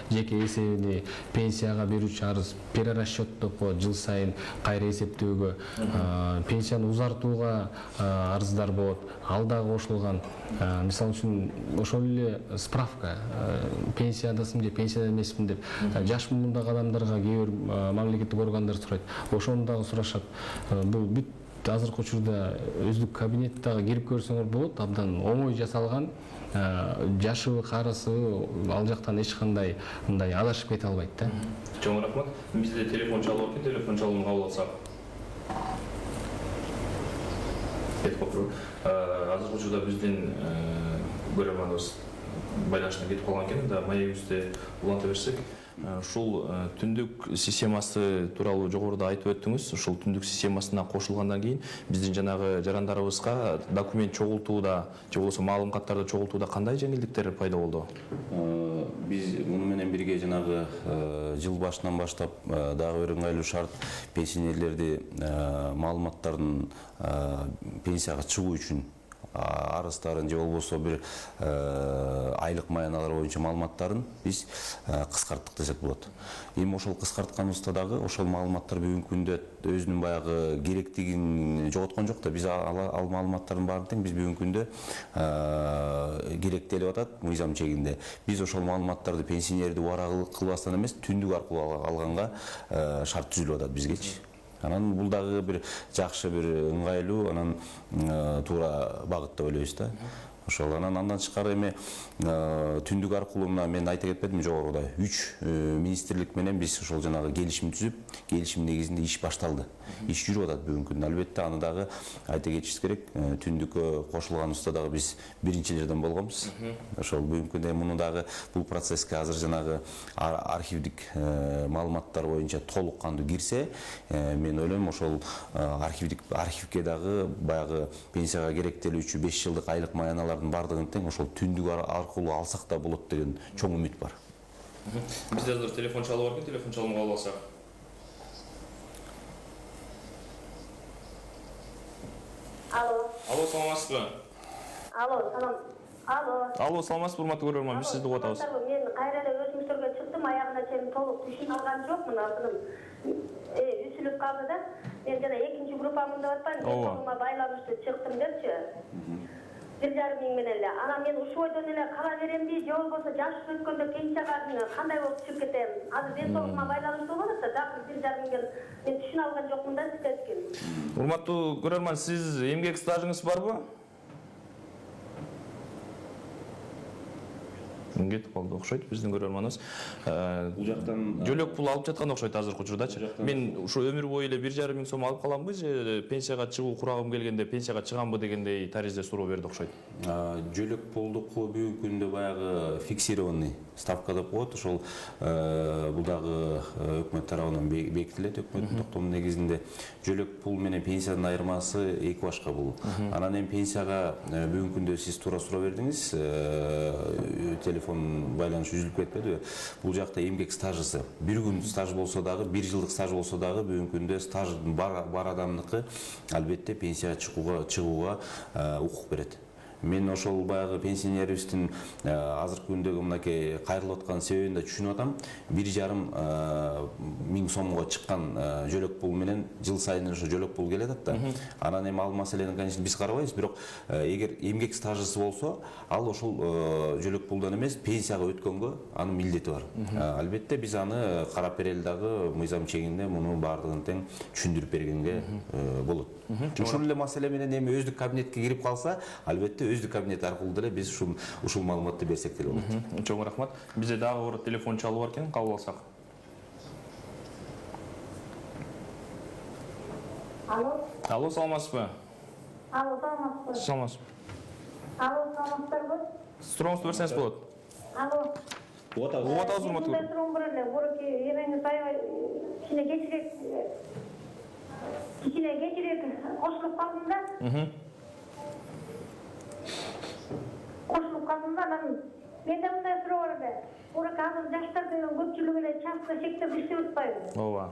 жеке эсебини пенсияга берүүчү арыз, перерасчет деп коет, жыл сайын кайра эсептөөгө, пенсияны узартууга арыздар болот. Ал дагы кошулган. Мисалы үчүн ошол эле справка, пенсиядасың же пенсияда эмесмин деп жаш мундагы адамдарга кээ бир мамлекеттик органдар сурайт. Ошону дагы сурашат. Бул бүт азыркы учурда өздүк кабинет дагы кирип көрсөңөр болот. Абдан оңой жасалган. Жашыбы, карысыбы ал жактан эч кандай мындай адашып кете албайт да. Чоң рахмат. Бизде телефон чалып атат, телефон чалууну кабыл алсак. Азыркы учурда биздин көрөрманыбыз байланыштан кетип калган экен да, маегибизди уланта берсек. Ушул түндүк системасы тууралуу жогоруда айтып өттүңүз. Ушул түндүк системасына кошулгандан кийин биздин жанагы жарандарыбызга документ чогултууда же болбосо маалым каттарды чогултууда кандай жеңилдиктер пайда болду? Биз муну менен бирге жанагы жыл башынан баштап дагы бир ыңгайлуу шарт пенсионерлерди маалыматтарын пенсияга чыгуу үчүн арыздарын же болбосо бир айлык маяналар боюнча маалыматтарын биз кыскарттык десек болот. Эми ошол кыскартканыбызда дагы ошол маалыматтар бүгүнкү күндө өзүнүн баягы керектигин жоготкон жок да. Биз ал маалыматтардын баарын тең биз бүгүнкү күндө керектелип атат мыйзам чегинде. Биз ошол маалыматтарды пенсионерди убара кылбастан эмес, түндүк аркылуу алганга шарт түзүлүп атат бизгечи. Анан бул дагы бир жакшы, бир ыңгайлуу, анан туура багыт деп ойлойбуз да. Ошол андан тышкары эми түндүк аркылуу мына мен айта кетпедимби жогоруда 3 министрлик менен биз ошол жанагы келишим түзүп, келишим негизинде иш башталды. иш жүрүп атат бүгүнкү күндө. Албетте аны дагы айта кетишибиз керек. Түндүккө кошулган уста дагы биз биринчилерден болгонбуз. Ошол бүгүнкү күндө муну дагы бул процесске азыр жанагы архивдик маалыматтар боюнча толук кандуу кирсе, мен ойлойм ошол архивке дагы баягы пенсияга керектелүүчү 5 жылдык айлык маяналардын бардыгын тең ошол түндүк аркылуу алсак да болот деген чоң үмүт бар. Бизде азыр телефон чалып бар экен, телефон чалымга алып алсак. Алло, саламатсызбы? Алло, саламатсызбы, урматтуу көрөрман, биз сизди угуп атабыз. Мен кайра эле өзүңүздөргө чыктым, аягына чейин толук түшүн алган жокмун, атым үзүлүп калды да. Мен жана экинчи группамын деп атпайм, телефонума байланыштуу чыктым депчи. 1,5 миң менен эле. Анан мен ушул бойдон эле кала беремби, же болбосо жаш өткөндө пенсияга кандай болуп чыгып кетем? Азыр денсаулыгыма байланыштуу болуп атат, дагы 1,5 миңден мен түшүн алган жокмун да сиздердикин. Урматтуу көрөрман, сиз эмгек стажыңыз барбы? Кетип калды окшойт биздин көрөрманыбыз. Бул жактан жөлөк пул алып жаткан окшойт азыркы учурдачы. Мен ушу өмүр бою эле 1,5 миң сом алып каламбы же пенсияга чыгуу курагым келгенде пенсияга чыгамбы дегендей таризде суроо берди окшойт. Жөлөк пулдуку бүгүнкү күндө баягы фиксированный ставка деп коет. Ошол бул дагы өкмөт тарабынан бекитилет. Өкмөттүн токтомунун негизинде жөлөк пул менен пенсиянын айырмасы 2 башка бул. Анан эми пенсияга бүгүнкү күндө сиз туура суроо бердиңиз. Телефон байланыш үзүлүп кетпедиби? Бул жакта эмгек стажысы 1 күн стаж болсо дагы, 1 жылдык стаж болсо дагы бүгүнкү күндө стаждын бар адамдыкы албетте пенсияга чыгууга укук берет. Мен ошол баягы пенсионерибиздин азыркы күндөгү мынакей кайрылып аткан себебин да түшүнүп атам. 1,5 миң сомго чыккан жөлөк пул менен жыл сайын ошо жөлөк пул келет да. Анан эми ал маселени конечно биз карабайбыз, бирок эгер эмгек стажысы болсо, ал ошол жөлөк пулдан эмес, пенсияга өткөнгө анын милдети бар. Албетте биз аны карап берели дагы мыйзам чегинде муну бардыгын тең түшүндүрүп бергенге болот. Ушул эле маселе менен эми өздүк кабинетке кирип калса, албетте өздүк кабинет аркылуу деле биз ушул маалыматты берсек деле болот. Чоң рахмат. Бизде дагы бир телефон чалып бар экен, кабыл алсак. Алло, саламатсызбы? Саламатсызбы. Саламатсыздарбы? Сурооңузду берсеңиз болот. Угуп атабыз, урматтуу. Кичине кечирээк кошулуп калдым да. Анан менде мындай суроо бар эле. Урак азыр жаштар деген көпчүлүгү эле частный сектордо иштеп атпайбы? Ооба.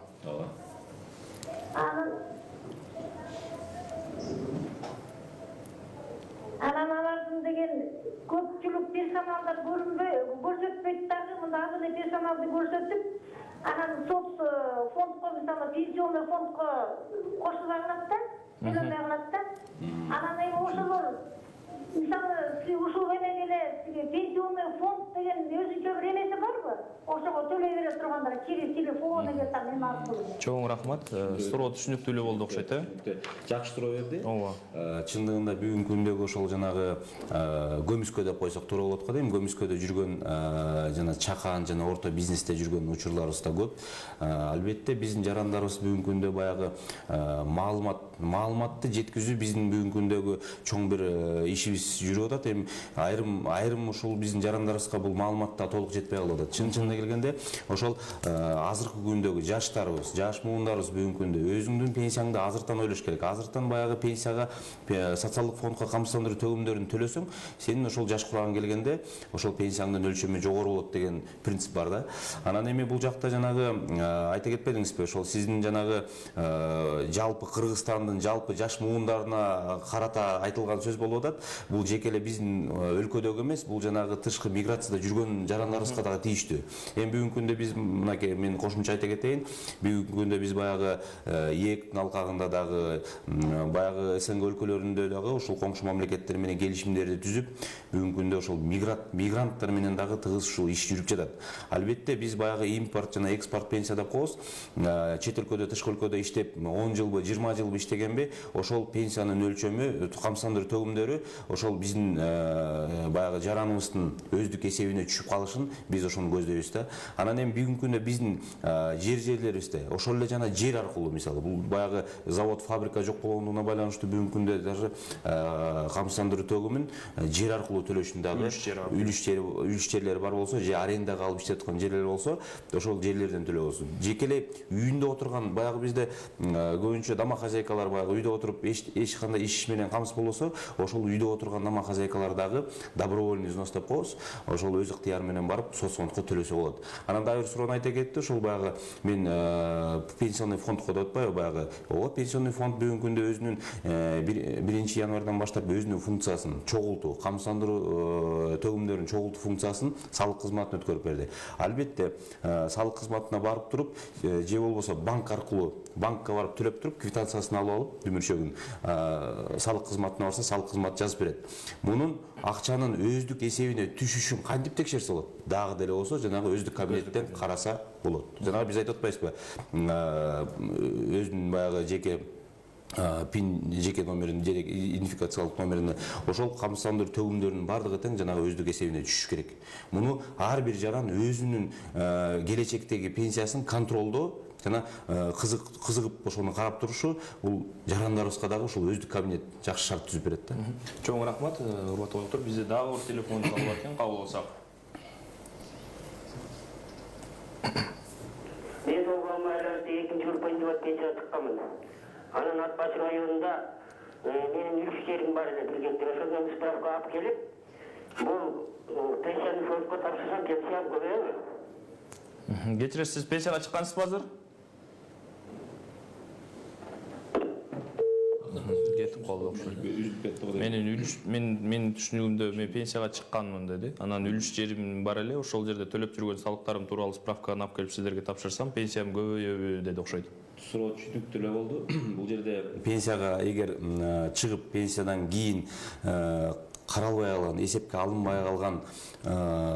Анан алардын деген көпчүлүк персоналдар көрсөтпөйт дагы, мында азыр персоналды көрсөтүп, анан фондко, мисалы, пенсионный фондко кошулбай калат да, төлөнбөй калат да. Анан эми ошолор, мисалы, ушул менен эле пенсионный фонд деген өзүнчө бир эмеси барбы? Ошого төлөй бере тургандар, через телефон эле мен аркылуу. Чоң рахмат. Суроо түшүнүктүү эле болду окшойт, Жакшы суроо берди. Ооба. Чындыгында бүгүнкү күндөгү ошол жанагы көмүскө деп койсок туура болот го дейм. Көмүскөдө жүргөн жана чакан жана орто бизнесте жүргөн учурларыбыз да көп. Албетте биздин жарандарыбыз бүгүнкү күндө баягы маалыматты жеткизүү биздин бүгүнкү күндөгү чоң бир ишибиз жүрүп атат. Эми айрым ушул биздин жарандарыбызга бул маалымат да толук жетпей калып атат. Чын келгенде ошол азыркы күндөгү жаштарыбыз, жаш муундарыбыз бүгүнкү күндө өзүңдүн пенсияңды азыртан ойлош керек. Азыртан баягы пенсияга, социалдык фондко камсыздандыруу төлөмдөрүн төлөсөң, сенин ошол жаш курагың келгенде ошол пенсияңдын өлчөмү жогору болот деген принцип бар да. Анан эми бул жакта жанагы айта кетпедиңизби, ошол сиздин жанагы жалпы Кыргызстандын жалпы жаш муундарына карата айтылган сөз болуп атат. Бул жеке эле биздин өлкөдөгү эмес, бул жанагы тышкы миграцияда жүргөн жарандарыбызга дагы тийиштүү. Эми бүгүнкү күндө биз мынакей мен кошумча айта кетейин. Бүгүнкү күндө биз баягы ээктин алкагында дагы баягы СНГ өлкөлөрүндө дагы ушул коңшу мамлекеттер менен келишимдерди түзүп, бүгүнкү күндө ошол мигранттар менен дагы тыгыз ушул иш жүрүп жатат. Албетте биз баягы импорт жана экспорт пенсия деп коебуз. Чет өлкөдө, тышкы өлкөдө иштеп 10 жылбы, 20 жылбы иштегенби, ошол пенсиянын өлчөмү, камсыздандыруу төгүмдөрү ошол биздин баягы жараныбыздын өздүк эсебине түшүп калышын биз ошону көздөй көрсөтөбүз да. Анан эми бүгүнкү күндө биздин жерлерибизде ошол эле жана жер аркылуу мисалы бул баягы завод фабрика жок болгондугуна байланыштуу бүгүнкү күндө даже камсыздандыруу төгүмүн жер аркылуу төлөшүн дагы үлүш жерлери бар болсо же арендага алып иштеп аткан жерлер болсо ошол жерлерден төлөбөсүн. Жекелей үйүндө отурган баягы бизде көбүнчө дама хозяйкалар баягы үйдө отуруп эч кандай иш менен камсыз болбосо ошол үйдө отурган дама хозяйкалар дагы добровольный взнос деп коебуз. Ошол өз ыктыяры менен барып соцфондко төлөсө болот. Анан дагы бир суроону айта кетти. Ошол баягы мен пенсионный фондко деп атпайбы баягы. Ооба, пенсионный фонд бүгүнкү күндө өзүнүн 1 январдан баштап өзүнүн функциясын чогултуу, камсыздандыруу төгүмдөрүнүн чогултуу функциясын салык кызматына өткөрүп берди. Албетте салык кызматына барып туруп же болбосо банк аркылуу банкка барып төлөп туруп квитанциясын алып дүмүрчөгүн салык кызматына барса салык кызматы жазып берет. Мунун акчанын өздүк эсебине түшүшүн кантип текшерсе болот? Дагы деле болсо жанагы өздүк кабинеттен караса болот. Жанагы биз айтып атпайбызбы? Өзүнүн баягы жеке пин жеке номерин же идентификациялык номерин ошол камсыздандыруу төгүмдөрүнүн бардыгы тең жанагы өздүк эсебине түшүш керек. Муну ар бир жаран өзүнүн келечектеги пенсиясын контролдоо жана кызыгып ошону карап турушу бул жарандарыбызга дагы ушул өздүк кабинет жакшы шарт түзүп берет да. Чоң рахмат, урматтуу коноктор. Бизде дагы бир телефон чалып атат, кабыл алсак. Мен оған айларды 2 жыл бойынша пенсия чыкканмын. Анан Ат Баш районунда менин үлүштерим бар эле билгендер. Ошондон справка алып келип, бул пенсияны фондко тапшырсам пенсиям көбөйөбү? Кечиресиз, сиз пенсияга чыккансызбы азыр? Кетип калды окшойт. Менин түшүнүгүмдө мен пенсияга чыкканмын деди. Анан үлүш жерим бар эле, ошол жерде төлөп жүргөн салыктарым тууралуу справканы алып келип сиздерге тапшырсам, пенсиям көбөйөбү деди окшойт. Суроо түшүнүктүү эле болду. Бул жерде пенсияга эгер чыгып пенсиядан кийин каралбай калган, эсепке алынбай калган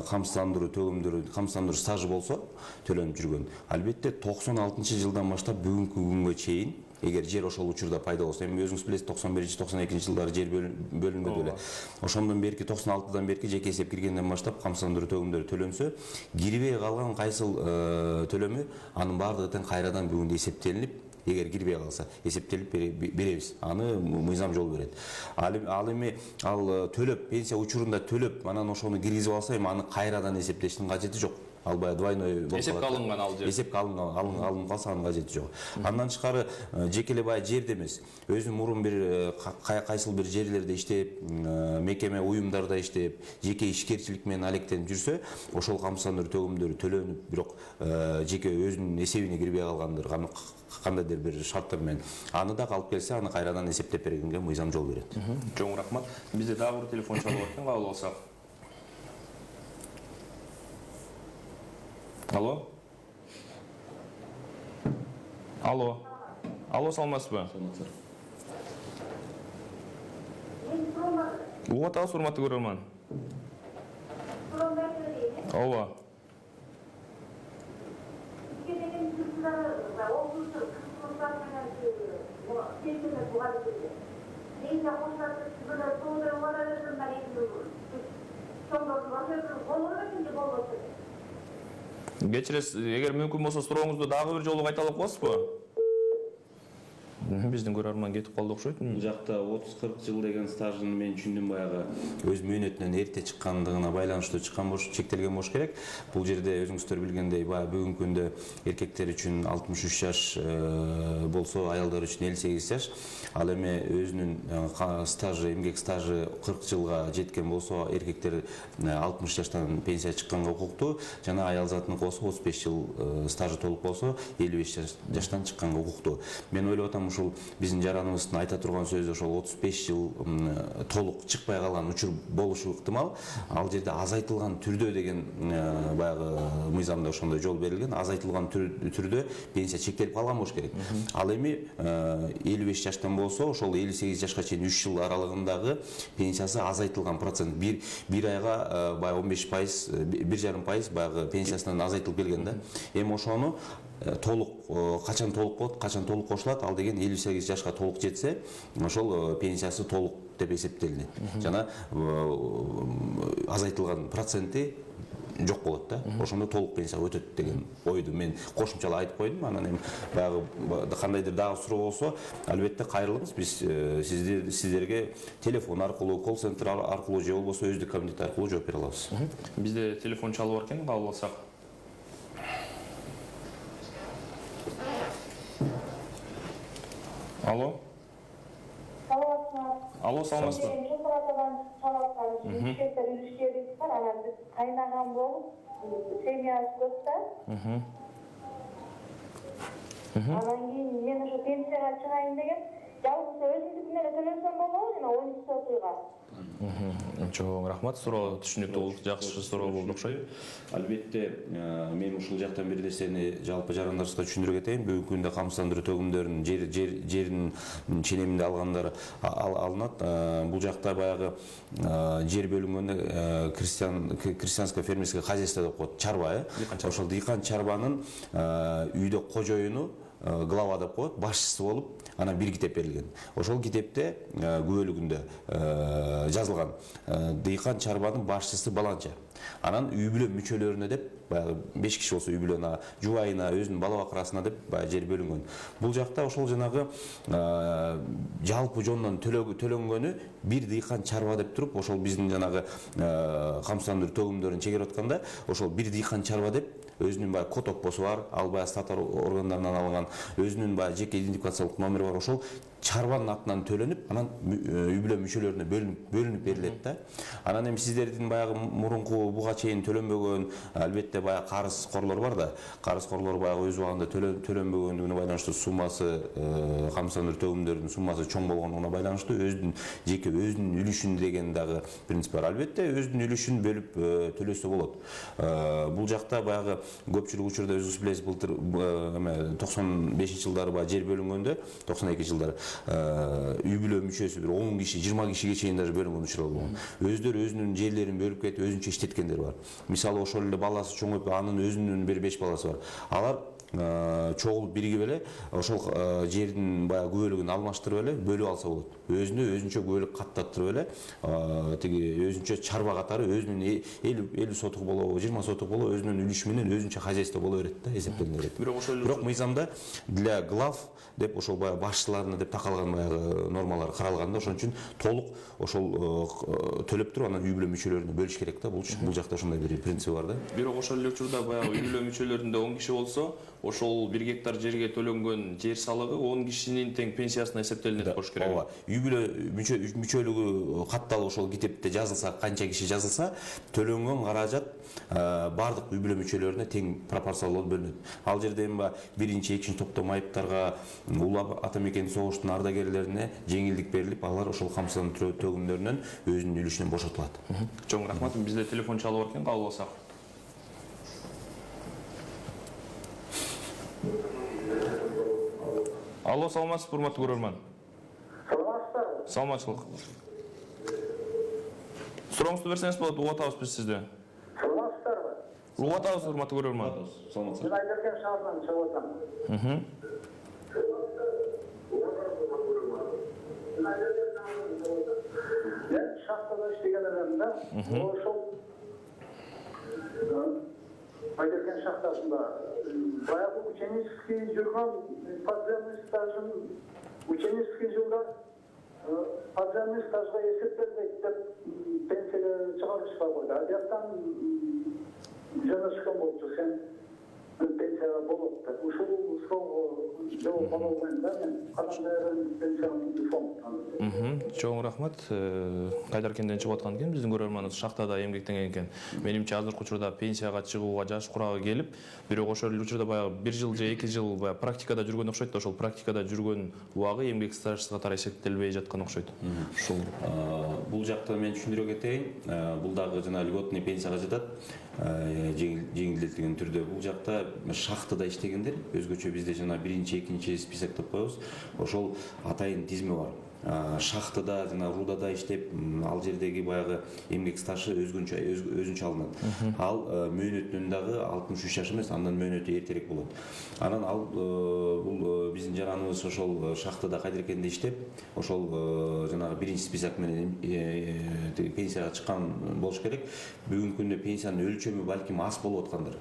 камсыздандыруу төгүмдөрү, камсыздандыруу стажы болсо төлөнүп жүргөн. Албетте 96-жылдан баштап бүгүнкү күнгө чейин эгер жер ошол учурда пайда болсо, эми өзүңүз билесиз 91-92 жылдары жер бөлүнгөн эле. Ошондон берки 96-дан берки жеке эсеп киргенден баштап камсыздандыруу төгүмдөрү төлөнсө, кирбей калган кайсыл төлөмү анын бардыгы тең кайрадан бүгүндө эсептелинип, эгер кирбей калса эсептелип беребиз. Аны мыйзам жол берет. Ал эми төлөп, пенсия учурунда төлөп, анан ошону киргизип алса, эми аны кайрадан эсептештин кажети жок. Ал баягы двойной болуп калат. Эсепке алынган ал жер. Эсепке алынып калса анын кажети жок. Андан тышкары жекеле баягы жерде эмес, өзү мурун бир кайсыл бир жерлерде иштеп, мекеме уюмдарда иштеп, жеке ишкерчилик менен алектенип жүрсө, ошол камсыздандыруу төгүмдөрү төлөнүп, бирок жеке өзүнүн эсебине кирбей калгандыр, кандайдыр бир шарттар менен аны дагы алып келсе, аны кайрадан эсептеп бергенге мыйзам жол берет. Чоң рахмат. Бизде дагы бир телефон чалып атат, кабыл алсак. Алло. Алло, саламатсызбы? Угуп атабыз, урматтуу көрөрман. Ооба. Кечиресиз, эгер мүмкүн болсо сурооңузду дагы бир жолу кайталап коесузбу? Биздин көрөрман кетип калды окшойт. Бул жакта 30-40 жыл деген стажын мен түшүндүм, баягы өз мөөнөтүнөн эрте чыккандыгына байланыштуу чыккан болуш, чектелген болуш керек. Бул жерде өзүңүздөр билгендей, баягы бүгүнкү күндө эркектер үчүн 63 жаш болсо, аялдар үчүн 58 жаш. Ал эми өзүнүн стажы, эмгек стажы 40 жылга жеткен болсо, эркектер 60 жаштан пенсия чыкканга укуктуу, жана аял затыныкы болсо 35 жыл стажы толук болсо, 55 жаштан чыкканга укуктуу. Мен ойлоп атам, ушул биздин жараныбыздын айта турган сөзү ошол 35 жыл толук чыкпай калган учур болушу ыктымал. Ал жерде азайтылган түрдө деген баягы мыйзамда ошондой жол берилген. Азайтылган түрдө пенсия чектелип калган болуш керек. Ал эми 55 жаштан болсо, ошол 58 жашка чейин 3 жыл аралыгындагы пенсиясы азайтылган процент. Бир айга баягы 15%, 1,5% баягы пенсиясынан азайтылып келген да. Эми ошону толук качан толук болот, качан толук кошулат, ал деген 58 жашка толук жетсе, ошол пенсиясы толук деп эсептелинет. Жана азайтылган проценти жок болот да. Ошондо толук пенсияга өтөт деген ойду мен кошумчалап айтып койдум. Анан эми баягы кандайдыр дагы суроо болсо, албетте кайрылыңыз. Биз сиздерге телефон аркылуу, колл-центр аркылуу же болбосо өздүк кабинет аркылуу жооп бере алабыз. Бизде телефон чалып бар экен, кабыл алсак. Алло. Алло, саламатсызбы? Кайнаган болуп, семьясы көп да. Анан кийин мен ушу пенсияга чыгайын деген, жалгыз өзүмдүкүнө эле төлөсөм болобу, жана 12 сотуйга. Чоң рахмат, суроо түшүнүктүү болду, жакшы суроо болду окшойт. Албетте, мен ушул жактан бир нерсени жалпы жарандарыбызга түшүндүрүп кетейин. Бүгүнкү күндө камсыздандыруу төгүмдөрүнүн жерин ченеминде алгандар алынат. Бул жакта баягы жер бөлүнгөндө крестьянско фермерское хозяйство деп коет, чарба, ошол дыйкан чарбанын үйдө кожоюну глава деп коет, башчысы болуп, анан бир китеп берилген. Ошол китепте күбөлүгүндө жазылган дыйкан чарбанын башчысы баланча. Анан үй бүлө мүчөлөрүнө деп, баягы 5 киши болсо үй бүлөнө, жубайына, өзүнүн бала бакырасына деп жер бөлүнгөн. Бул жакта ошол жанагы жалпы жондон төлөнгөнү бир дыйкан чарба деп туруп, ошол биздин жанагы камсыздандыруу төгүмдөрүн чегерип атканда, ошол бир дыйкан чарба деп өзүнүн баягы код оппосу бар, ал баягы статар органдарынан алынган, өзүнүн баягы жеке идентификациялык номери бар, ошол чарбанын атынан төлөнүп, анан үй бүлө мүчөлөрүнө бөлүнүп берилет да. Анан эми сиздердин баягы мурунку буга чейин төлөнбөгөн, албетте баягы карыз корлор бар да. Карыз корлор баягы өз убагында төлөнбөгөндүгүнө байланыштуу суммасы, камсыздандыруу төгүмдөрүнүн суммасы чоң болгондугуна байланыштуу өзүнүн үлүшүн деген дагы принцип бар. Албетте өзүнүн үлүшүн бөлүп төлөсө болот. Бул жакта баягы көпчүлүк учурда өзүңүз билесиз, былтыр 95-жылдары баягы жер бөлүнгөндө, 92-жылдары үй бүлө мүчөсү бир 10 киши, 20 кишиге чейин даже бөлүнгөн учурлар болгон. Өздөрү өзүнүн жерлерин бөлүп кетип, өзүнчө иштеткендер бар. Мисалы ошол эле баласы чоңоюп, анын өзүнүн бир 5 баласы бар. Алар чогулуп биригип эле ошол жердин баягы күбөлүгүн алмаштырып эле бөлүп алса болот. Өзүнчө күбөлүк каттаттырып эле тиги өзүнчө чарба катары өзүнүн 50 сотук болобу, 20 сотук болобу өзүнүн үлүшү менен өзүнчө хозяйство боло берет да, эсептелине берет. Бирок мыйзамда для глав деп ошол баягы башчыларына деп такалган баягы нормалар каралган да, ошон үчүн толук ошол төлөп туруп анан үй бүлө мүчөлөрүнө бөлүш керек да. Бул жакта ошондой бир принцип бар да. Бирок ошол эле учурда баягы үй бүлө мүчөлөрүндө 10 киши болсо, ошол 1 гектар жерге төлөнгөн жер салыгы 10 кишинин тең пенсиясына эсептелинет болуш керек. Ооба, үй бүлө мүчөлүгү катталып ошол китепте жазылса, канча киши жазылса, төлөнгөн каражат бардык үй бүлө мүчөлөрүнө тең пропорциялуу бөлүнөт. Ал жерде эми 1-2 топтом айыптарга, улуу ата мекендик согуштун ардагерлерине жеңилдик берилип, алар ошол камсыздандыруу төгүмдөрүнөн өзүнүн үлүшүнөн бошотулат. Чоң рахмат. Бизде телефон чалып бар экен, кабыл алсак. Алло, саламатсызбы, урматтуу көрөрман? Саламатсызбы? Саламатчылык. Сурооңузду берсеңиз болот, угуп атабыз биз сизди. Саламатсызбы? Угуп атабыз, урматтуу көрөрман. Саламатсызбы. Мен Айдаркен шаарынан чыгып атам. Мен шахтада иштеген элем да. Ошол Айдаркен шахтасында баягы ученический жүргөн постоянный стажын ученический жылда постоянный стажга эсептелбейт деп пенсияга чыгарышка койду. А жактан жөнөшкөн болчу сен пенсияга болот деп. Ушул суроого жооп ала албайм да мен. Кандай пенсияны фондтан. Чоң рахмат. Кайдаркенден чыгып аткан экен, биздин көрөрманыбыз шахтада эмгектенген экен. Менимче азыркы учурда пенсияга чыгууга жаш курагы келип, бирок ошол эле учурда баягы 1 жыл же 2 жыл баягы практикада жүргөн окшойт да, ошол практикада жүргөн убагы эмгек стажы катары эсептелбей жаткан окшойт. Ушул бул жакта мен түшүндүрө кетейин. Бул дагы жана льготный пенсияга жатат. Жеңилдетилген түрдө бул жакта шахтада иштегендер, өзгөчө бизде жана 1-2 список деп коебуз. Ошол атайын тизме бар. шахтада жана рудада иштеп, ал жердеги баягы эмгек стажы өзүнчө алынат. Ал мөөнөтүнүн дагы 63 жаш эмес, андан мөөнөтү эртерээк болот. Анан ал бул биздин жараныбыз ошол шахтада кайдеркенде иштеп, ошол жанагы биринчи список менен пенсияга чыккан болуш керек. Бүгүнкү күндө пенсиянын өлчөмү балким аз болуп аткандыр.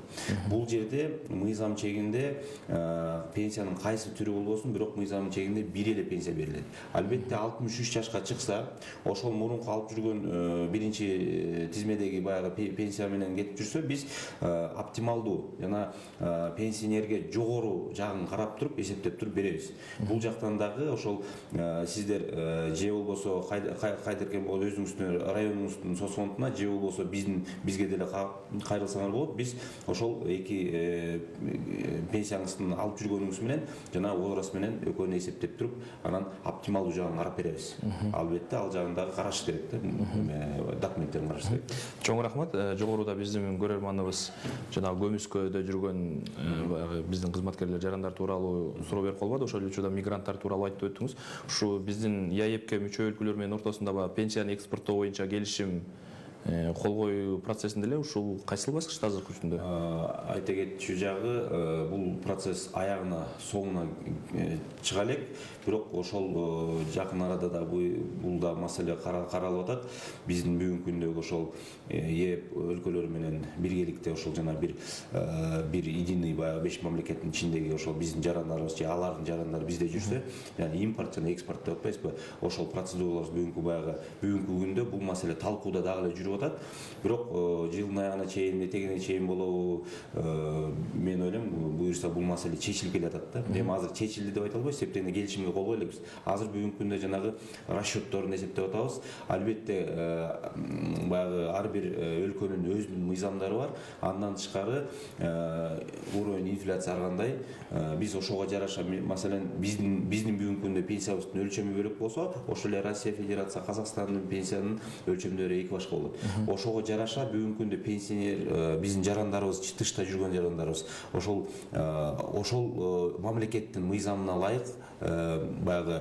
Бул жерде мыйзам чегинде пенсиянын кайсы түрү болбосун, бирок мыйзам чегинде бир эле пенсия берилет. Албетте 63 жашка чыкса, ошол мурунку алып жүргөн биринчи тизмедеги баягы пенсия менен кетип жүрсө, биз оптималдуу жана пенсионерге жогору жагын карап туруп, эсептеп туруп беребиз. Бул жактан дагы ошол сиздер же болбосо кайдеркен болот өзүңүздүн районуңуздун соцфондуна, же болбосо бизге деле кайрылсаңар болот. Биз ошол эки пенсияңыздын алып жүргөнүңүз менен жана возраст менен экөөнү эсептеп туруп, анан оптималдуу жагын карап беребиз. Албетте ал жагын дагы караш керек да, документтерин караш керек. Чоң рахмат. Жогоруда биздин көрөрманыбыз жанагы көмүскөдө жүргөн биздин кызматкерлер жарандар тууралуу суроо берип калбады. Ошол учурда мигранттар тууралуу айтып өттүңүз. Ушу биздин ЯЭПке мүчө өлкөлөр менен ортосунда пенсияны экспорттоо боюнча келишим кол коюу процессинде эле ушул кайсыл баскычта азыркы учурда? Айта кетчү жагы, бул процесс аягына соңуна чыга элек, бирок ошол жакын арада да бул да маселе каралып атат. Биздин бүгүнкү күндөгү ошол ЕЭП өлкөлөрү менен биргеликте ошол жана бир единый баягы 5 мамлекеттин ичиндеги ошол биздин жарандарыбыз же алардын жарандары бизде жүрсө, яны импорт жана экспорт деп атпайбызбы, ошол процедуралар бүгүнкү күндө бул маселе талкууда дагы эле жүрүп атат. Бирок жылдын аягына чейин, этегине чейин болобу, мен ойлойм, буюрса бул маселе чечилип келатат да. Эми азыр чечилди деп айта албайбыз, эптене келишимге кол кое элекпиз. Азыр бүгүнкү күндө жанагы расчетторун эсептеп атабыз. Албетте баягы ар бир өлкөнүн өзүнүн мыйзамдары бар. Андан тышкары уровень инфляция ар кандай, биз ошого жараша, маселен биздин бүгүнкү күндө пенсиябыздын өлчөмү бөлөк болсо, ошол эле Россия Федерация, Казакстандын пенсиянын өлчөмдөрү эки башка болот. Ошого жараша бүгүнкү күндө пенсионер биздин жарандарыбыз, тышта жүргөн жарандарыбыз ошол мамлекеттин мыйзамына ылайык баягы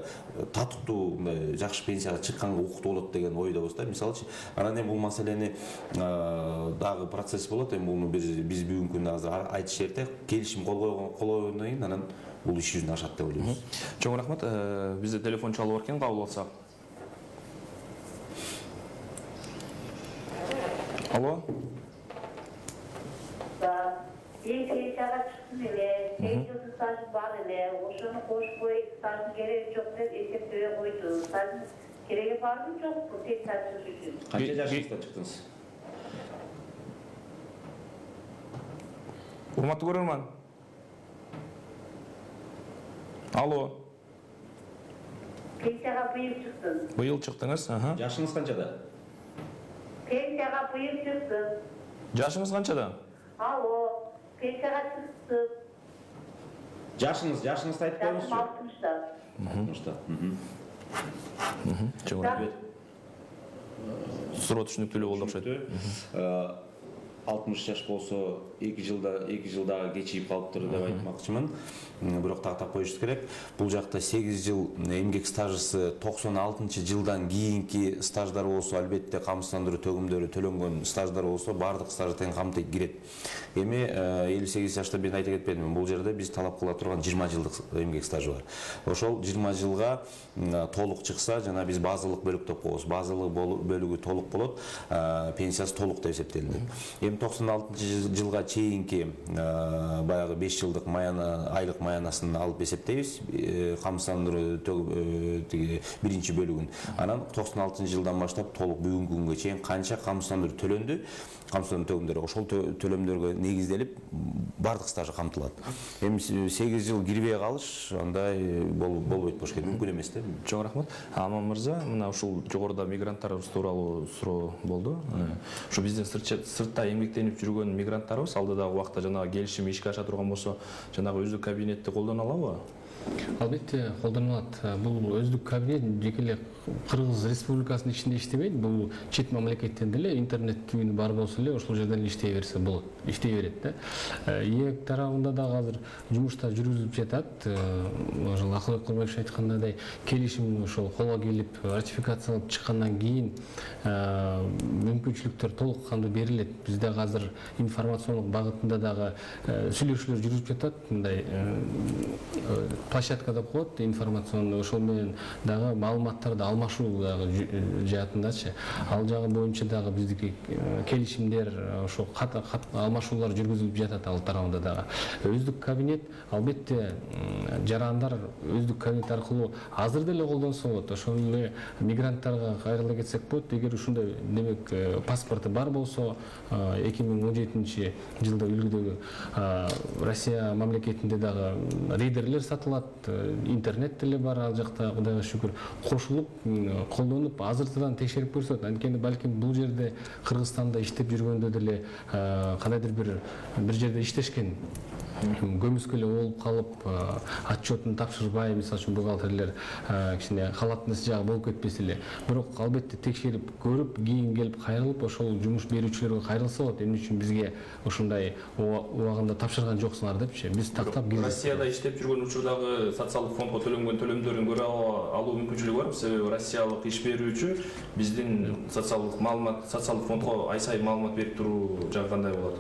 татыктуу жакшы пенсияга чыкканга укуктуу болот деген ойдобуз да. Мисалычы, анан эми бул маселени дагы процесс болот. Эми муну биз бүгүнкү күндө азыр айтыш эрте, келишим кол койгондон кийин анан бул иш жүзүнө ашат деп ойлойбуз. Чоң рахмат. Бизде телефон чалып бар экен, кабыл алсак. Алло. Пенсияга чыктым эле, 8 жыл стажым бар эле, ошону кошпой стаждын кереги жок деп эсептебей койду. Стаждын кереги барбы жокпу пенсия чыгыш үчүн? Канча жашыңызда чыктыңыз? Урматтуу көрөрман. Алло. Пенсияга быйыл чыктым. Быйыл чыктыңыз? Жашыңыз канчада? Пенсияга быйыл чыктым. Жашыңыз канчада? Алло, пенсияга чыктым. Жашыңызды айтып Жашым коюңузчу. 60-та. 60-та. Чоң рахмат. Суроо түшүнүктүү болду окшойт. 60 жаш болсо 2 жылда кечигип калыптыр деп айтмакчымын. Бирок тактап коюш керек. Бул жакта 8 жыл эмгек стажысы 96 жылдан кийинки стаждар болсо, албетте камсыздандыруу төгүмдөрү төлөнгөн стаждар болсо, бардык стажы тең камтыйт кирет. Эми 58 жашта мен айта кетпедимби, бул жерде биз талап кыла турган 20 жылдык эмгек стажы бар. Ошол 20 жылга толук чыкса, жана биз базалык бөлүк деп коебуз. Базалык бөлүгү толук болот, пенсиясы толук деп эсептелинет. Эми 96 жылга чейинки баягы 5 жылдык айлык маянасын алып эсептейбиз, камсыздандыруу биринчи бөлүгүн. Анан 96 жылдан баштап толук бүгүнкү күнгө чейин канча камсыздандыруу төлөндү, камсыздандыруу төгүмдөрү, ошол төлөмдөргө негизделип бардык стажы камтылат. Эми 8 жыл кирбей калыш андай болбойт болуш керек, мүмкүн эмес да. Чоң рахмат. Аман мырза, мына ушул жогоруда мигранттарыбыз тууралуу суроо болду. Ушу биздин сыртта эмгектенип жүргөн мигранттарыбыз алдыдагы убакта жанагы келишим ишке аша турган болсо, жанагы өздүк кабинетти колдоно алабы? Албетте колдонулат. Бул өздүк кабинет жеке эле Кыргыз Республикасынын ичинде иштебейт. Бул чет мамлекеттен деле интернет түбүнү бар болсо эле ошол жерден иштей берсе болот. Иштей берет да. Эки тарабында да азыр жумуштар жүргүзүлүп жатат. Ошол Акылбек Курманбекович айткандай келишим ошол колго келип ратификацияланып чыккандан кийин мүмкүнчүлүктөр толук кандуу берилет. Бизде азыр информациондук багытында дагы сүйлөшүүлөр жүрүп жатат. Мындай площадка деп коет информационный, ошол менен дагы маалыматтарды алмашуу дагы жаатындачы. Ал жагы боюнча дагы биздики келишимдер, ошо алмашуулар жүргүзүлүп жатат ал тарабында дагы. Өздүк кабинет албетте жарандар өздүк кабинет аркылуу азыр деле колдонсо болот. Ошол эле мигранттарга кайрыла кетсек болот. Эгер ушундай демек паспорту бар болсо 2017 жылда үлгүдөгү Россия мамлекетинде дагы рейдерлер сатылат, интернет деле бар ал жакта, Кудайга шүкүр, кошулуп, колдонуп, азыртадан текшерип көрсөт. Анткени балким бул жерде Кыргызстанда иштеп жүргөндө деле кандайдыр бир жерде иштешкен, көмүскө эле болуп калып, отчетун тапшырбай, мисалы үчүн бухгалтерлер кичине калат нерсе жагы болуп кетпесе эле. Бирок албетте текшерип көрүп, кийин келип кайрылып, ошол жумуш берүүчүлөргө кайрылса болот. Эмне үчүн бизге ушундай убагында тапшырган жоксуңар депчи. Биз тактап келдик. Россияда иштеп жүргөн учурдагы социалдык фондго төлөнгөн төлөмдөрүн көрө алуу мүмкүнчүлүгү барбы? Себеби россиялык иш берүүчү биздин социалдык фондго ай сайын маалымат берип туруу жагы кандай болот?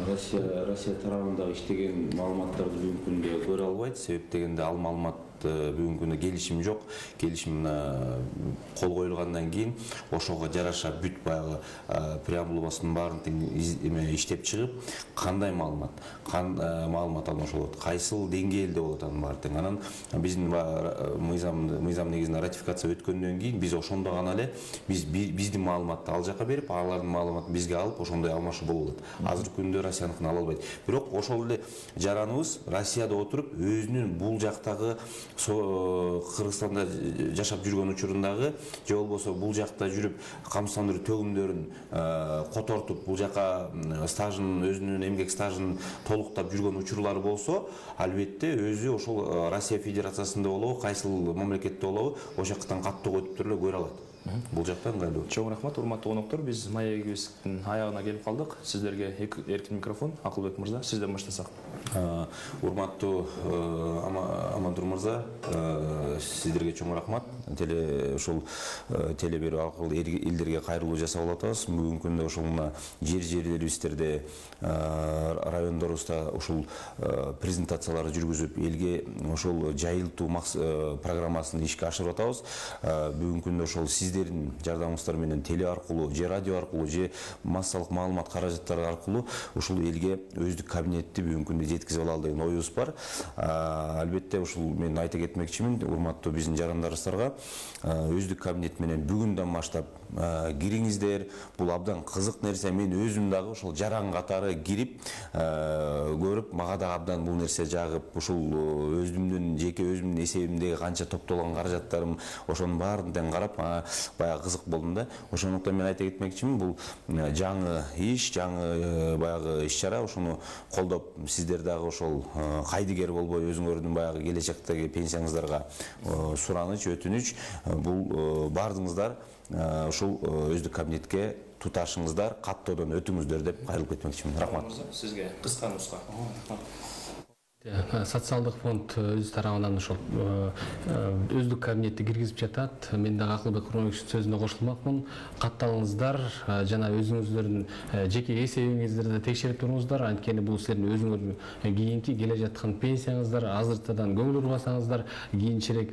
Россия тарабында иштеген маалыматтарды бүгүнкү күндө көрө албайт. Себеп дегенде ал маалымат бүгүнкү күндө келишим жок. Келишим кол коюлгандан кийин ошого жараша бүт баягы преамбуласынын баарын иштеп чыгып, кандай маалымат алмашылып болот, кайсыл деңгээлде болот анын баары тең. Анан биздин мыйзам негизинде ратификация өткөндөн кийин биз ошондо гана эле биздин маалыматты ал жака берип, алардын маалыматын бизге алып, ошондой алмашуу болуп атат. Азыркы күндө Россияныкын ала албайт. Бирок ошол эле жараныбыз Россияда отуруп өзүнүн бул жактагы Кыргызстанда жашап жүргөн учурундагы же болбосо бул жакта жүрүп камсыздандыруу төгүмдөрүн котортуп, бул жака стажын, өзүнүн эмгек стажын толуктап жүргөн учурлары болсо, албетте өзү ошол Россия Федерациясында болобу, кайсыл мамлекетте болобу, ошол жактан каттоо өтүп эле көрө алат. Бул жактан ыңгайлуу. Чоң рахмат, урматтуу коноктор. Биз маегибиздин аягына келип калдык. Сиздерге эркин микрофон. Акылбек мырза, сизден баштасак. Урматтуу Амандур мырза, сиздерге чоң рахмат. Ошол теле берүү аркылуу элдерге кайрылуу жасап атабыз. Бүгүнкү күндө ошол жерлерибизде, райондорубузда ошол презентациялар жүргүзүп, элге ошол жайылтуу программасын ишке ашырып атабыз. Бүгүнкү күндө ошол сиздердин жардамыңыздар менен теле аркылуу, же радио аркылуу, же массалык маалымат каражаттары аркылуу ушул элге өздүк кабинетти бүгүнкү күндө жеткизип алалы деген оюбуз бар. Албетте ушул мен айта кетмекчимин, урматтуу биздин жарандарыбыздарга, өздүк кабинет менен бүгүндөн баштап кириңиздер. Бул абдан кызык нерсе. Мен өзүм дагы ошол жаран катары кирип көрүп, мага да абдан бул нерсе жагып, ушул өзүмдүн жеке өзүмдүн эсебимдеги канча топтолгон каражаттарым, ошонун баарын тең карап, баягы кызык болдум да. Ошондуктан мен айта кетмекчимин, бул жаңы иш, жаңы баягы иш-чара. Ошону колдоп, сиздер дагы ошол кайдыгер болбой, өзүңөрдүн баягы келечектеги пенсияңыздарга сураныч, өтүнүч, бул бардыңыздар ушул өздүк кабинетке туташыңыздар, каттоодон өтүңүздөр деп кайрылып кетмекчимин. Рахмат. Сизге кыска нуска. Социалдык фонд өз тарабынан ошол өздүк кабинетти киргизип жатат. Мен дагы Акылбек Курманбековичтин сөзүнө кошулмакмын. Катталыңыздар, жана өзүңүздөрдүн жеке эсебиңиздерди текшерип туруңуздар. Анткени бул силердин өзүңөрдүн кийинки келе жаткан пенсияңыздар. Азыртадан көңүл урбасаңыздар, кийинчерээк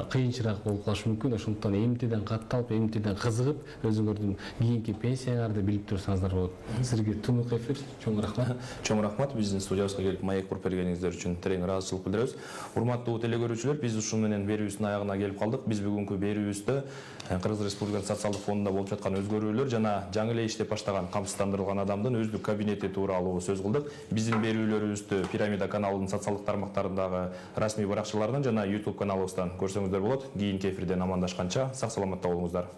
кыйынчыраак болуп калышы мүмкүн. Ошондуктан эмтиден катталып, эмтиден кызыгып, өзүңөрдүн кийинки пенсияңарды билип турсаңыздар болот. Сизге тунук эфир. Чоң рахмат. Чоң рахмат. Биздин студиябызга келип маек куруп бергениңиздер үчүн терең ыраазычылык билдиребиз. Урматтуу телекөрүүчүлөр, биз ушун менен берүүбүздүн аягына келип калдык. Биз бүгүнкү берүүбүздө Кыргыз Республикасынын социалдык фондунда болуп жаткан өзгөрүүлөр жана жаңы эле иштеп баштаган камсыздандырылган адамдын өздүк кабинети тууралуу сөз кылдык. Биздин берүүлөрүбүздү Пирамида каналынын социалдык тармактарындагы расмий баракчаларынан жана YouTube каналыбыздан көрсөңүздөр болот. Кийинки эфирден амандашканча сак саламатта болуңуздар.